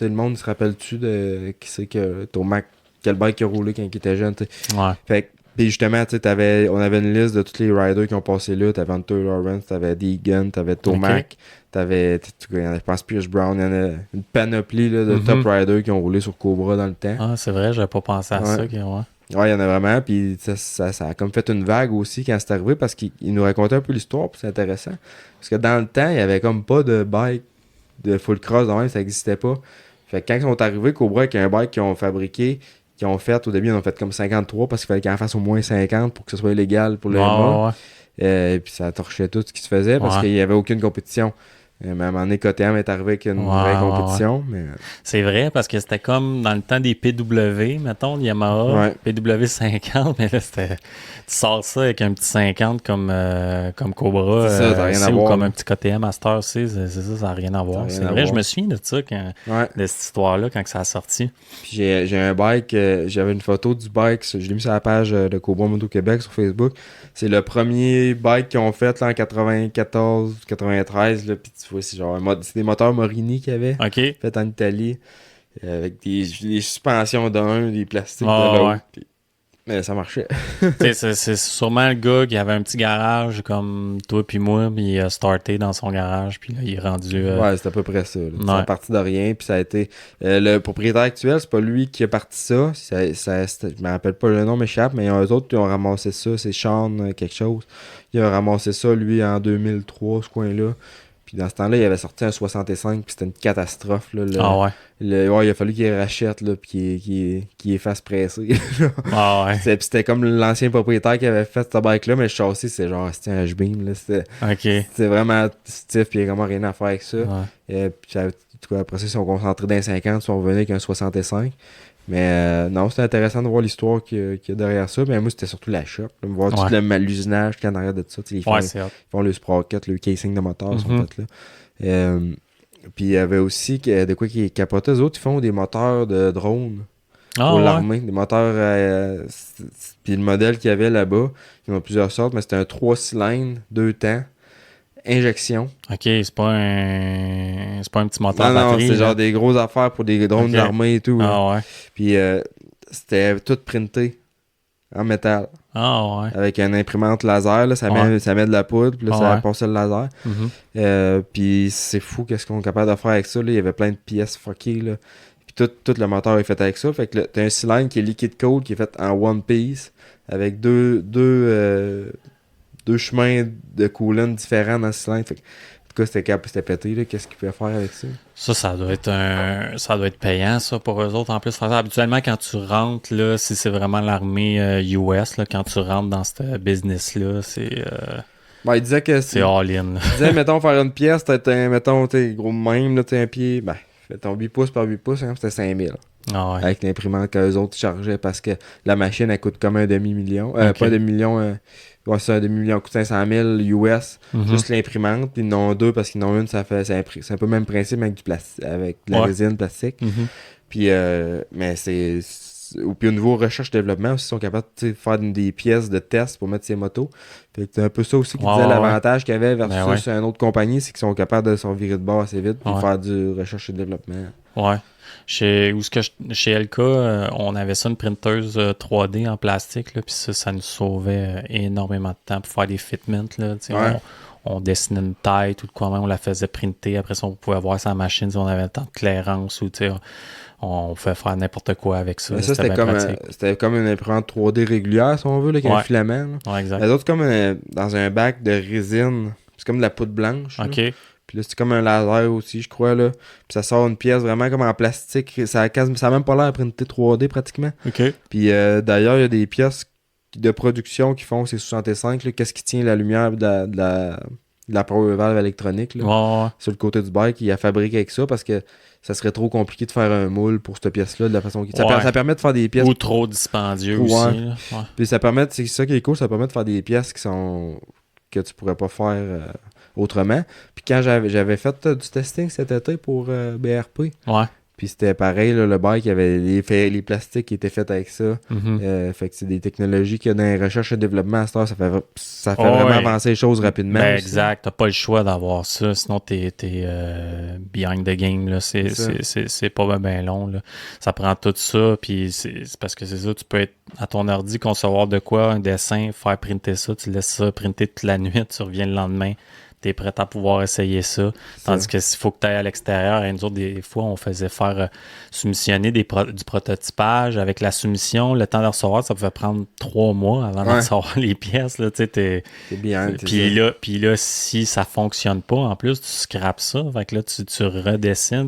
le monde se rappelle-tu de qui c'est que Tomac, quel bike il a roulé quand il était jeune, t'sais. Ouais. Fait que, puis justement, on avait une liste de tous les riders qui ont passé là. T'avais Hunter Lawrence, t'avais Deegan, t'avais Tomac, t'avais, je pense, Pierce Brown. Il y en a une panoplie là, de top riders qui ont roulé sur Cobra dans le temps. Ah, c'est vrai, j'avais pas pensé à ça. Ouais, il y en a vraiment, puis ça a comme fait une vague aussi quand c'est arrivé, parce qu'il nous racontait un peu l'histoire, puis c'est intéressant. Parce que dans le temps, il y avait comme pas de bike de full cross, même, ça existait pas. Fait que quand ils sont arrivés, Cobra, avec un bike qu'ils ont fabriqué, qu'ils ont fait, au début, ils ont fait comme 53, parce qu'il fallait qu'ils en fassent au moins 50 pour que ce soit illégal pour le MA. Puis ça torchait tout ce qui se faisait, parce qu'il y avait aucune compétition. Mais à un moment donné, KTM est arrivé avec une vraie compétition. Mais... C'est vrai, parce que c'était comme dans le temps des PW, mettons, Yamaha, PW 50, mais là, c'était... Tu sors ça avec un petit 50 comme Cobra, c'est ça, rien à voir, ou comme un petit KTM à cette heure, c'est ça, ça n'a rien à voir. C'est vrai, je me souviens de ça, de cette histoire-là, quand ça a sorti. Puis j'ai un bike, j'avais une photo du bike, je l'ai mis sur la page de Cobra Moto Québec sur Facebook. C'est le premier bike qu'ils ont fait là, en 94, 93, là, puis tu vois, c'est des moteurs Morini qu'il y avait, fait en Italie, avec des suspensions d'un, des plastiques de l'autre. Puis... Mais ça marchait. c'est sûrement le gars qui avait un petit garage comme toi puis moi, puis il a starté dans son garage, puis là, il est rendu... Ouais, c'est à peu près ça. C'est parti de rien, puis ça a été... le propriétaire actuel, c'est pas lui qui a parti ça. Je me rappelle pas le nom, m'échappe, mais il y a eux autres qui ont ramassé ça. C'est Sean quelque chose. Il a ramassé ça, lui, en 2003, ce coin-là. Puis dans ce temps-là, il avait sorti un 65, puis c'était une catastrophe. Là, il a fallu qu'il rachète, là, puis qu'il fasse presser. Puis c'était comme l'ancien propriétaire qui avait fait ce bike-là, mais le châssis, c'est genre, c'était un H-beam. C'était vraiment stiff, puis il n'y a vraiment rien à faire avec ça. Puis après ça, ils sont concentrés dans les 50, ils sont revenus avec un 65. Mais non, c'était intéressant de voir l'histoire qu'il y a derrière ça. Mais moi, c'était surtout la shop. Là, voir tout l'usinage qu'il y a en arrière de ça. Ils font le sprocket, le casing de moteur, sont fait là. Puis il y avait aussi de quoi qui capotait. Eux autres, ils font des moteurs de drone pour l'armée. Des moteurs... puis le modèle qu'il y avait là-bas, ils ont plusieurs sortes, mais c'était un 3 cylindres, 2 temps. Injection. Ok, c'est pas un petit moteur non, batterie. Non, c'est genre des grosses affaires pour des drones d'armée et tout. Puis c'était tout printé en métal. Avec une imprimante laser, là, ça met de la poudre, puis là, ça passait le laser. Puis c'est fou qu'est-ce qu'on est capable de faire avec ça. Là. Il y avait plein de pièces fuckées. Là. Puis tout le moteur est fait avec ça. Fait que t'as un cylindre qui est liquid cold, qui est fait en one piece, avec deux chemins de coolant différents dans le cylindre. Fait que, en tout cas, c'était pété. Là. Qu'est-ce qu'ils pouvaient faire avec ça? Ça doit être payant, ça, pour eux autres. En plus, habituellement, quand tu rentres, là, si c'est vraiment l'armée US, là, quand tu rentres dans ce business-là, c'est... il disait que c'est all-in. Il disait, mettons, faire une pièce, mettons, gros même, là, un pied, fais ton 8 pouces par 8 pouces, hein, c'était 5000. Avec l'imprimante qu'eux autres chargeaient, parce que la machine, elle coûte comme un demi-million. Pas un demi-million... c'est un demi-million, coûte 500 000 US, juste l'imprimante, puis ils en ont deux parce qu'ils en ont une, c'est un peu le même principe avec du plastique, avec de la résine plastique. Puis, mais puis au niveau recherche-développement aussi, ils sont capables de faire des pièces de test pour mettre ces motos. Fait que c'est un peu ça aussi qui disait l'avantage qu'il y avait versus une autre compagnie, c'est qu'ils sont capables de se virer de bord assez vite pour faire du recherche et développement. Chez LK, on avait ça, une printeuse 3D en plastique, là, puis ça nous sauvait énormément de temps pour faire des fitments. Là, on dessinait une tête ou de quoi même, on la faisait printer. Après ça, on pouvait voir sa machine si on avait le temps de clairance ou on pouvait faire n'importe quoi avec ça. Mais ça, c'était comme une imprimante 3D régulière, si on veut, là, avec un filament. Exact. Les autres, comme dans un bac de résine, c'est comme de la poudre blanche. Puis Puis là, c'est comme un laser aussi, je crois, là. Puis ça sort une pièce vraiment comme en plastique. Ça a même pas l'air printé 3D pratiquement. OK. Puis d'ailleurs, il y a des pièces de production qui font ces 65, là, qu'est-ce qui tient la lumière de la power valve électronique, là, Ouais. sur le côté du bike, il a fabriqué avec ça parce que ça serait trop compliqué de faire un moule pour cette pièce-là de la façon qu'il... Ouais. Ça permet de faire des pièces... Ou trop dispendieux Ouais. aussi. Là. Ouais. Puis c'est ça qui est cool, ça permet de faire des pièces qui sont... que tu pourrais pas faire autrement. Puis quand j'avais fait du testing cet été pour BRP, Ouais. puis c'était pareil, là, le bike, il y avait les plastiques qui étaient faits avec ça. Mhm. Fait que c'est des technologies qu'il y a dans les recherches et développement à cette heure, ça fait Oh, vraiment ouais. avancer les choses rapidement. Ben, aussi. exact, t'as pas le choix d'avoir ça, sinon t'es behind the game, là. C'est pas bien long, là. Ça prend tout ça, puis c'est parce que c'est ça, tu peux être à ton ordi, concevoir de quoi, un dessin, faire printer ça, tu laisses ça printer toute la nuit, tu reviens le lendemain, t'es prêt à pouvoir essayer ça. Tandis que s'il faut que tu ailles à l'extérieur, et nous autres, des fois, on faisait faire soumissionner du prototypage avec la soumission. Le temps de recevoir, ça pouvait prendre 3 mois avant de recevoir les pièces. Là, c'est bien. Puis là, si ça fonctionne pas, en plus, tu scrapes ça. Fait que là, tu redessines.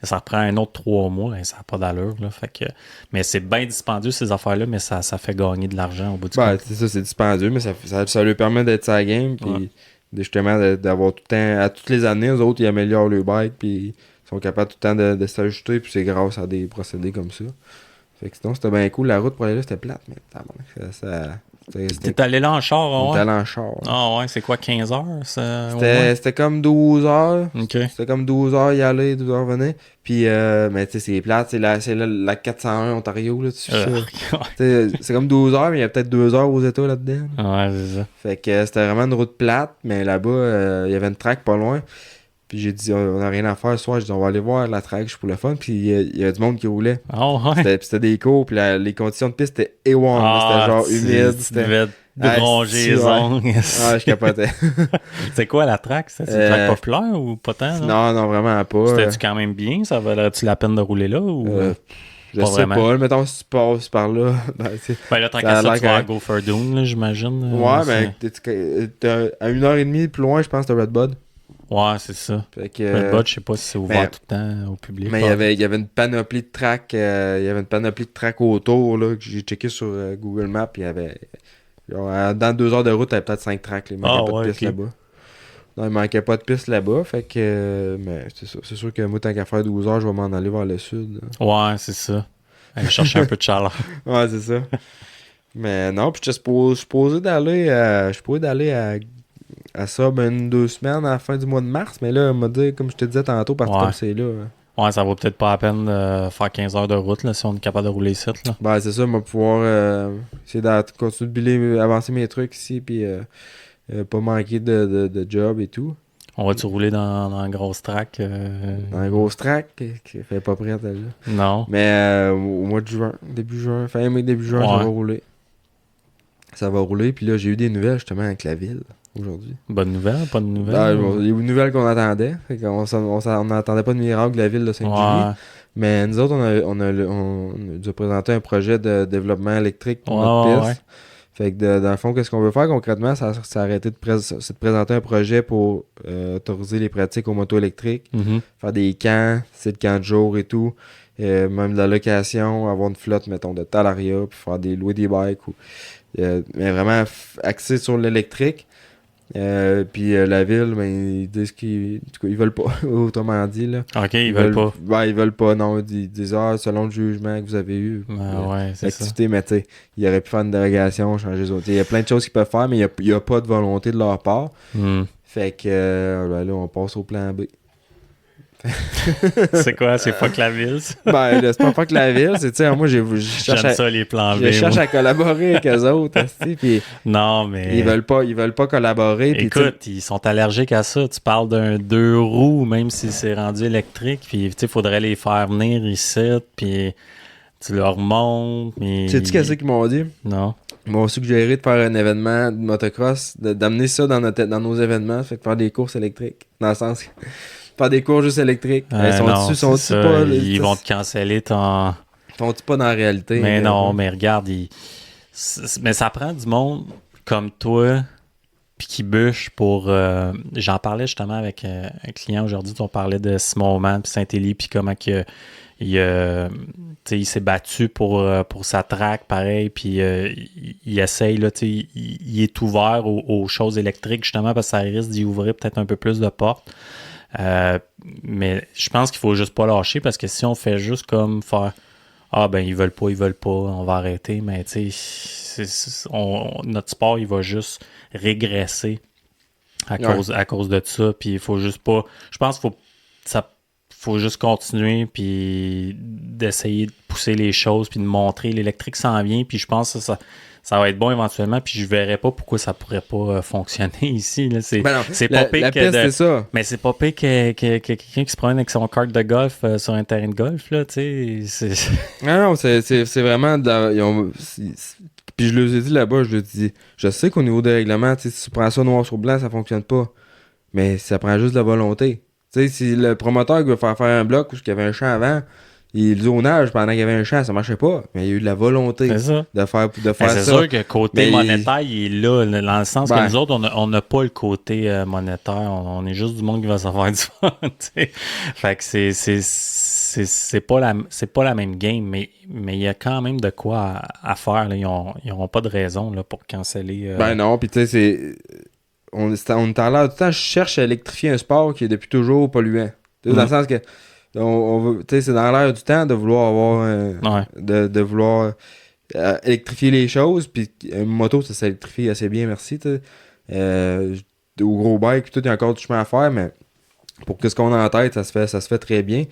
Ça reprend un autre 3 mois. Et ça n'a pas d'allure. Là, fait que, mais c'est bien dispendieux, ces affaires-là, mais ça fait gagner de l'argent au bout du compte. C'est ça, c'est dispendieux, mais ça lui permet d'être sa game. Puis justement, d'avoir tout le temps, à toutes les années, eux autres, ils améliorent le bike, puis ils sont capables tout le temps de s'ajuster, puis c'est grâce à des procédés comme ça. Fait que sinon, c'était bien cool. La route pour aller là, c'était plate, mais T'es allé là en char, on ouais? était allé en char. Ah ouais, c'est quoi, 15 heures? C'était comme 12 heures. OK. C'était comme 12 heures y aller, 12 heures venir. Puis, mais tu sais, c'est plate. C'est la 401 Ontario, là, tu sais ça. C'est comme 12 heures, mais il y a peut-être 2 heures aux États là-dedans. Ouais, c'est ça. Fait que c'était vraiment une route plate, mais là-bas, il y avait une track pas loin. Puis j'ai dit, on a rien à faire ce soir. J'ai dit, on va aller voir la track, je suis pour le fun. Puis il y a du monde qui roulait. Oh, ouais. C'était des cours, puis les conditions de piste étaient A1. C'était genre humide. Tu devais te ronger les ongles. Ah, je capotais. C'est quoi la track? C'est une track populaire ou pas tant? Non, vraiment pas. C'était-tu quand même bien? Ça valait-tu la peine de rouler là? Ou... je sais vraiment. Pas. Mettons, si tu passes par là. Là, tant qu'à ça, tu vas à Gopher Dune, là, j'imagine. Ouais, mais à 1h30 plus loin, je pense, t'as Red Bud. Ouais, c'est ça. Fait que, Red Bud, je sais pas si c'est ouvert tout le temps au public. Mais il y avait une panoplie de tracks. Il y avait une panoplie de tracks autour là, que j'ai checké sur Google Maps. Il y avait. Dans 2 heures de route, il y avait peut-être 5 tracks. Il manquait pas de piste là-bas. Non, il manquait pas de piste là-bas. Fait que. Mais c'est ça. C'est sûr que moi, tant qu'à faire 12 heures, je vais m'en aller vers le sud. Là. Ouais, c'est ça. Aller chercher un peu de chaleur. Ouais, c'est ça. Mais non, puis je suis supposé d'aller à ça 2 semaines à la fin du mois de mars, mais là, on m'a dit, comme je te disais tantôt, parce que comme c'est là. Ouais, ça vaut peut-être pas la peine de faire 15 heures de route là, si on est capable de rouler ici. Là. Ben, c'est ça, on va pouvoir essayer de continuer de avancer mes trucs ici, puis pas manquer de job et tout. On va-tu rouler dans un gros track? Dans un gros track qui fait pas prêt, là. Non. Mais au mois de juin, début juin, fin mai, début juin, ça va rouler. Ça va rouler, puis là, j'ai eu des nouvelles justement avec la ville. Aujourd'hui. Bonne nouvelle, pas de nouvelle? Il y a eu une nouvelle qu'on attendait. On n'attendait pas de miracle de la ville de Saint-Julie. Mais nous autres, on a dû présenter un projet de développement électrique pour notre piste. Fait que dans le fond, qu'est-ce qu'on veut faire concrètement? C'est arrêter de présenter un projet pour autoriser les pratiques aux motos électriques. Faire des camps, c'est de camps de jour et tout. Même de la location, avoir une flotte, mettons, de talaria, puis faire louer des bikes. Mais vraiment axé sur l'électrique. Puis la ville, ben, ils disent qu'ils veulent pas, autrement dit. Là. Ok, ils veulent pas. Ben, ils veulent pas, non. Ils disent, selon le jugement que vous avez eu, c'est l'activité, ça. Mais tu sais, ils auraient pu faire une dérogation, changer les autres. Il y a plein de choses qu'ils peuvent faire, mais il n'y a pas de volonté de leur part. Fait que là, on passe au plan B. C'est quoi? C'est pas que la ville, ça? Ben, c'est pas que la ville, c'est, tu sais, moi, j'aime ça, les plans B. Je cherche à collaborer avec eux autres, pis non, mais... Ils veulent pas collaborer. Écoute, ils sont allergiques à ça. Tu parles d'un 2 roues, même si c'est rendu électrique, puis, tu sais, faudrait les faire venir ici, puis tu leur montres, mais... Sais-tu qu'est-ce qu'ils m'ont dit? Non. Ils m'ont suggéré de faire un événement de motocross, d'amener ça dans nos événements, fait que faire des courses électriques. Dans le sens... Faire des cours juste électriques. Ils vont te canceller ton... Sont-ils pas dans la réalité? Mais non, mais regarde, mais ça prend du monde comme toi puis qui bûche pour... j'en parlais justement avec un client aujourd'hui, on parlait de Simon Oman puis Saint-Élie, puis comment que il s'est battu pour sa track, pareil, puis il essaye, là, il est ouvert aux choses électriques, justement, parce que ça risque d'y ouvrir peut-être un peu plus de portes. Mais je pense qu'il faut juste pas lâcher, parce que si on fait juste comme faire « Ah, ben, ils veulent pas, on va arrêter », mais tu sais, notre sport, il va juste régresser à cause de ça, puis il faut juste pas... Je pense qu'il faut juste continuer puis d'essayer de pousser les choses puis de montrer l'électrique s'en vient, puis je pense que ça va être bon éventuellement, puis je verrais pas pourquoi ça pourrait pas fonctionner ici là. C'est pas pire que c'est ça. Mais c'est pas pire que quelqu'un qui se promène avec son kart de golf sur un terrain de golf là, tu sais. Non, c'est vraiment puis je leur ai dit là-bas, je leur ai dit, je sais qu'au niveau des règlements, si tu prends ça noir sur blanc, ça fonctionne pas, mais ça prend juste de la volonté. Tu sais, si le promoteur qui veut faire un bloc où il y avait un champ avant, le zonage pendant qu'il y avait un champ, ça marchait pas. Mais il y a eu de la volonté de faire ça. C'est sûr que le côté monétaire, il est là, dans le sens que nous autres, on n'a pas le côté monétaire. On est juste du monde qui va savoir du fun. T'sais. Fait que c'est pas la même game, mais il y a quand même de quoi à faire. Là. Ils n'auront pas de raison là, pour canceller. Ben non, puis tu sais, c'est... On est en l'air du temps, je cherche à électrifier un sport qui est depuis toujours polluant. Dans le sens que c'est dans l'air du temps de vouloir avoir de vouloir électrifier les choses, puis une moto ça s'électrifie assez bien, merci. Au gros bike, puis tout, il y a encore du chemin à faire, mais pour ce qu'on a en tête, ça se fait très bien.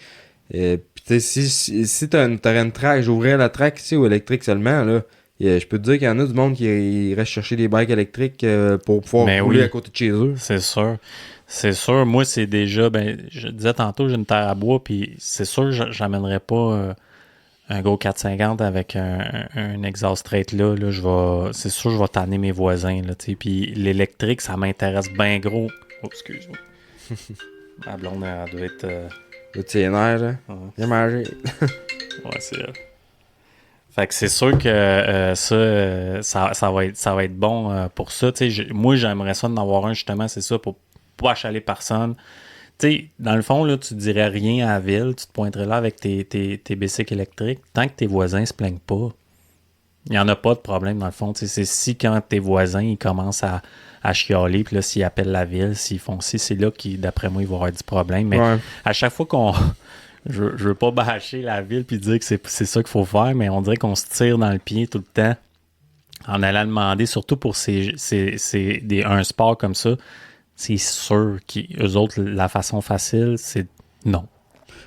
Puis tu sais, si t'aurais une track, j'ouvrais la track ici au électrique seulement, là. Je peux te dire qu'il y en a du monde qui reste chercher des bikes électriques pour pouvoir rouler à côté de chez eux. C'est sûr. C'est sûr. Moi, c'est déjà... je disais tantôt, j'ai une terre à bois, puis c'est sûr que j'amènerais pas un gros 450 avec un exhaust straight là. C'est sûr que je vais tanner mes voisins. Là, puis l'électrique, ça m'intéresse bien gros. Oh, excuse-moi. Ma blonde, elle doit être... Le TNR, là. J'ai mangé. Ouais, c'est elle. Fait que c'est sûr que ça va être bon pour ça. Moi, j'aimerais ça d'en avoir un, justement, c'est ça, pour pas achaler personne. T'sais, dans le fond, là, tu dirais rien à la ville, tu te pointerais là avec tes bicycles électriques. Tant que tes voisins se plaignent pas, il n'y en a pas de problème, dans le fond. T'sais, c'est si quand tes voisins ils commencent à chialer, puis là, s'ils appellent la ville, s'ils font ci, c'est là qui, d'après moi, il va y avoir du problème. Mais à chaque fois qu'on... Je veux pas bâcher la ville puis dire que c'est ça qu'il faut faire, mais on dirait qu'on se tire dans le pied tout le temps en allant demander, surtout pour un sport comme ça, c'est sûr qu'eux autres, la façon facile, c'est non.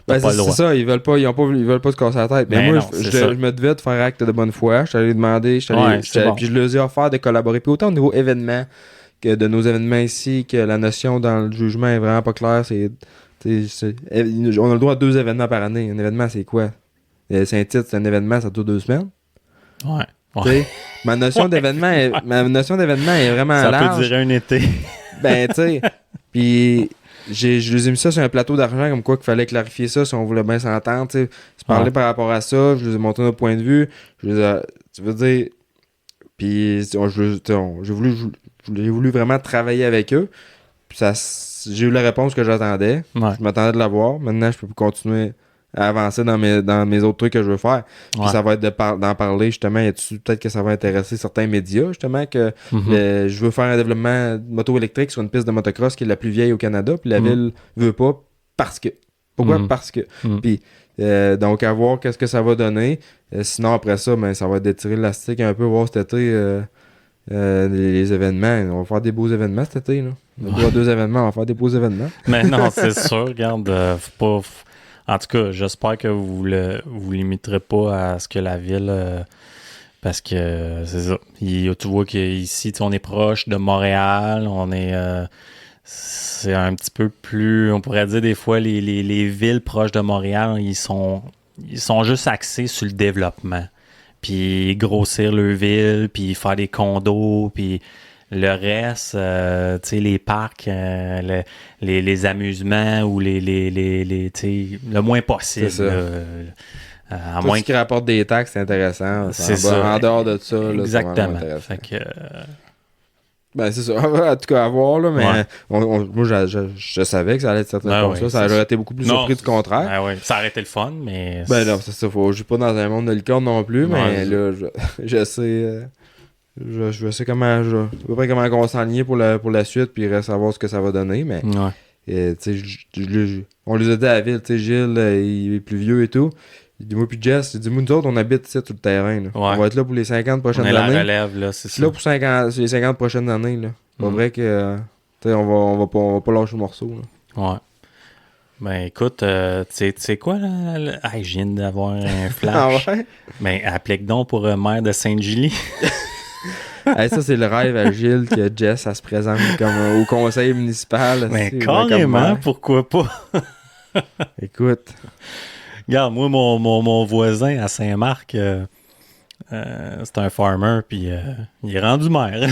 Ben, c'est ça, ils veulent pas se casser la tête. Mais moi, non, je me devais de faire acte de bonne foi. Je suis allé demander, puis je leur ai offert de collaborer. Puis autant au niveau événements que de nos événements ici, que la notion dans le jugement est vraiment pas claire, on a le droit à 2 événements par année. Un événement, c'est quoi? Saint-Tite, c'est un événement, ça dure 2 semaines. Ouais. Ma notion d'événement est vraiment ça large. Ça peut durer un été. Ben, tu sais. Puis, je les ai mis ça sur un plateau d'argent, comme quoi qu'il fallait clarifier ça si on voulait bien s'entendre. Tu parlais par rapport à ça, je les ai montré notre point de vue. Tu veux dire. Puis, j'ai voulu vraiment travailler avec eux. Puis, j'ai eu la réponse que j'attendais. Ouais. Je m'attendais de l'avoir. Maintenant, je peux continuer à avancer dans mes autres trucs que je veux faire. Puis ça va être d'en parler, justement. Peut-être que ça va intéresser certains médias, justement, que je veux faire un développement de moto électrique sur une piste de motocross qui est la plus vieille au Canada. Puis la ville veut pas parce que. Pourquoi? Parce que. Puis, donc, à voir qu'est-ce que ça va donner. Sinon, après ça, ça va être d'étirer l'élastique un peu, voir cet été... les événements, on va faire des beaux événements cet été. Là. On va 2 événements, on va faire des beaux événements. Mais non, c'est sûr, regarde, faut pas. En tout cas, j'espère que vous limiterez pas à ce que la ville. Parce que c'est ça. Tu vois qu'ici, on est proche de Montréal, on est. C'est un petit peu plus. On pourrait dire des fois, les villes proches de Montréal, ils sont juste axés sur le développement. Puis grossir leur ville, puis faire des condos, puis le reste, tu sais, les parcs, les amusements ou le moins possible. C'est ça. Tout ce qui rapporte des taxes, c'est intéressant. C'est ça. En dehors de ça, là, exactement. C'est fait que, Ben, c'est ça. En tout cas, à voir, là, mais Ouais. moi, je savais que ça allait être certaines comme ça. Ça aurait été beaucoup plus surpris du contraire. Ben ouais. Ça aurait été le fun, mais. Ben non, c'est ça. Je suis pas dans un monde de licorne non plus, mais là, je sais. Je sais comment. À peu près comment on va s'enligner pour la suite, puis il reste à voir ce que ça va donner, mais. Ouais. Tu sais, on les a dit à la ville, tu sais, Gilles, il est plus vieux et tout. Il dit, moi puis Jess, il dit, nous autres, on habite ici sur le terrain. Là. Ouais. On va être là pour les 50 On prochaines est la années. relève, là, c'est Je ça. suis là pour les 50 prochaines années. Là. C'est pas vrai que. Tu sais, on va pas lâcher le morceau. Là. Ouais. Ben écoute, tu sais quoi, là? Ah, je viens d'avoir un Ah flash. ouais? Ben, applique donc pour maire de Sainte-Julie. Hey, ça, c'est le rêve à Gilles que Jess, ça se présente comme au conseil municipal. Mais comme carrément, maire. pourquoi pas? Écoute. Regarde, moi, mon voisin à Saint-Marc, c'est un farmer, puis il est rendu maire.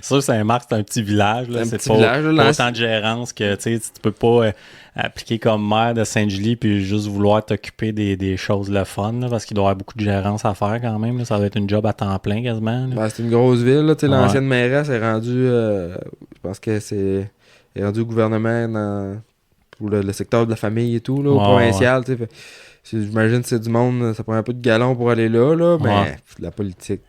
Ça, Saint-Marc, c'est un petit village. Là. C'est pas, village, là, pas autant de gérance que tu peux pas appliquer comme maire de Sainte-Julie puis juste vouloir t'occuper des choses le fun, là, parce qu'il doit y avoir beaucoup de gérance à faire quand même. Là. Ça doit être une job à temps plein quasiment. Là. Ben, c'est une grosse ville. Là, Ouais. L'ancienne mairesse est rendue. Je pense que c'est. Est rendue au gouvernement pour le secteur de la famille et tout, là, au Ouais, provincial. Tu sais. J'imagine que c'est du monde, ça prend un peu de galon pour aller là, mais Ouais. la politique,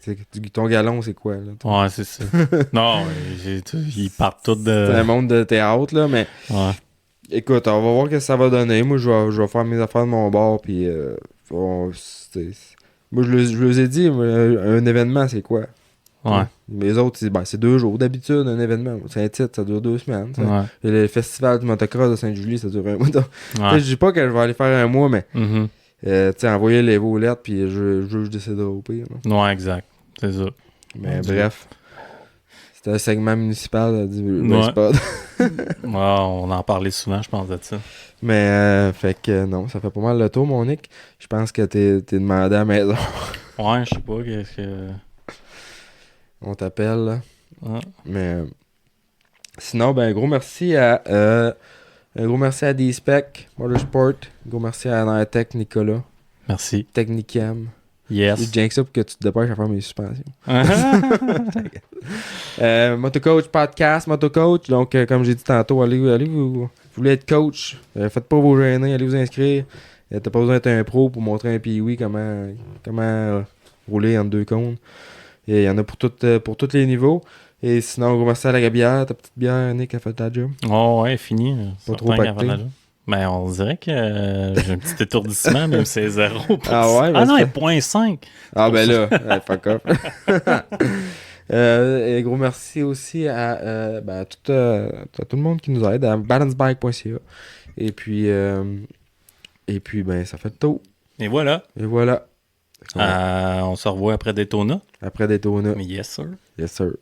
ton galon, c'est quoi? Là, Ouais, c'est ça. Non, ils partent tous de. c'est un monde de théâtre, là, mais Ouais. écoute, on va voir ce que ça va donner. Moi, je vais faire mes affaires de mon bord, puis moi, je leur ai dit, un événement, c'est quoi? Ouais. Les autres, c'est 2 jours d'habitude, un événement. C'est un titre, ça dure 2 semaines. Ouais. Et le festival du motocross de Sainte-Julie, ça dure un mois. Donc, Ouais. je dis pas que je vais aller faire un mois, mais Mhm. envoyer les vos lettres, puis je déciderai au pire. Là. Ouais, exact. C'est ça. Mais Dieu. bref, c'était un segment municipal du Ouais. spot. Ouais, on en parlait souvent, je pense, de ça. Mais, fait que non, ça fait pas mal le tour, mon Nick. Je pense que t'es demandé à la maison. Ouais, je sais pas, qu'est-ce que. On t'appelle, là. Ouais. Mais sinon, ben, un gros merci à D-Spec, Motorsport. Un gros merci à Nairtech, Nicolas, Merci. Technicam. Je Yes. dis ça pour que tu te dépêches à faire mes suspensions. Motocoach Podcast, Motocoach. Donc, comme j'ai dit tantôt, allez vous voulez être coach, faites pas vos gênés, allez vous inscrire. T'as pas besoin d'être un pro pour montrer un PWI comment rouler entre 2 cônes. Et il y en a pour tous les niveaux. Et sinon, gros merci à la gabière, ta petite bière, Nick, a fait ta job. Oh, ouais, fini. Pas trop pacté. Ben, on dirait que j'ai un petit étourdissement, même si c'est 0%. Ah ouais? Ah non, c'est- elle est 0.5. Ah ben là, fuck off. Et gros merci aussi à tout le monde qui nous aide, à balancebike.ca. Et puis, ben, ça fait le tour. Et voilà. Et voilà. On se revoit après Daytona. Après Daytona. Mais yes, sir. Yes, sir.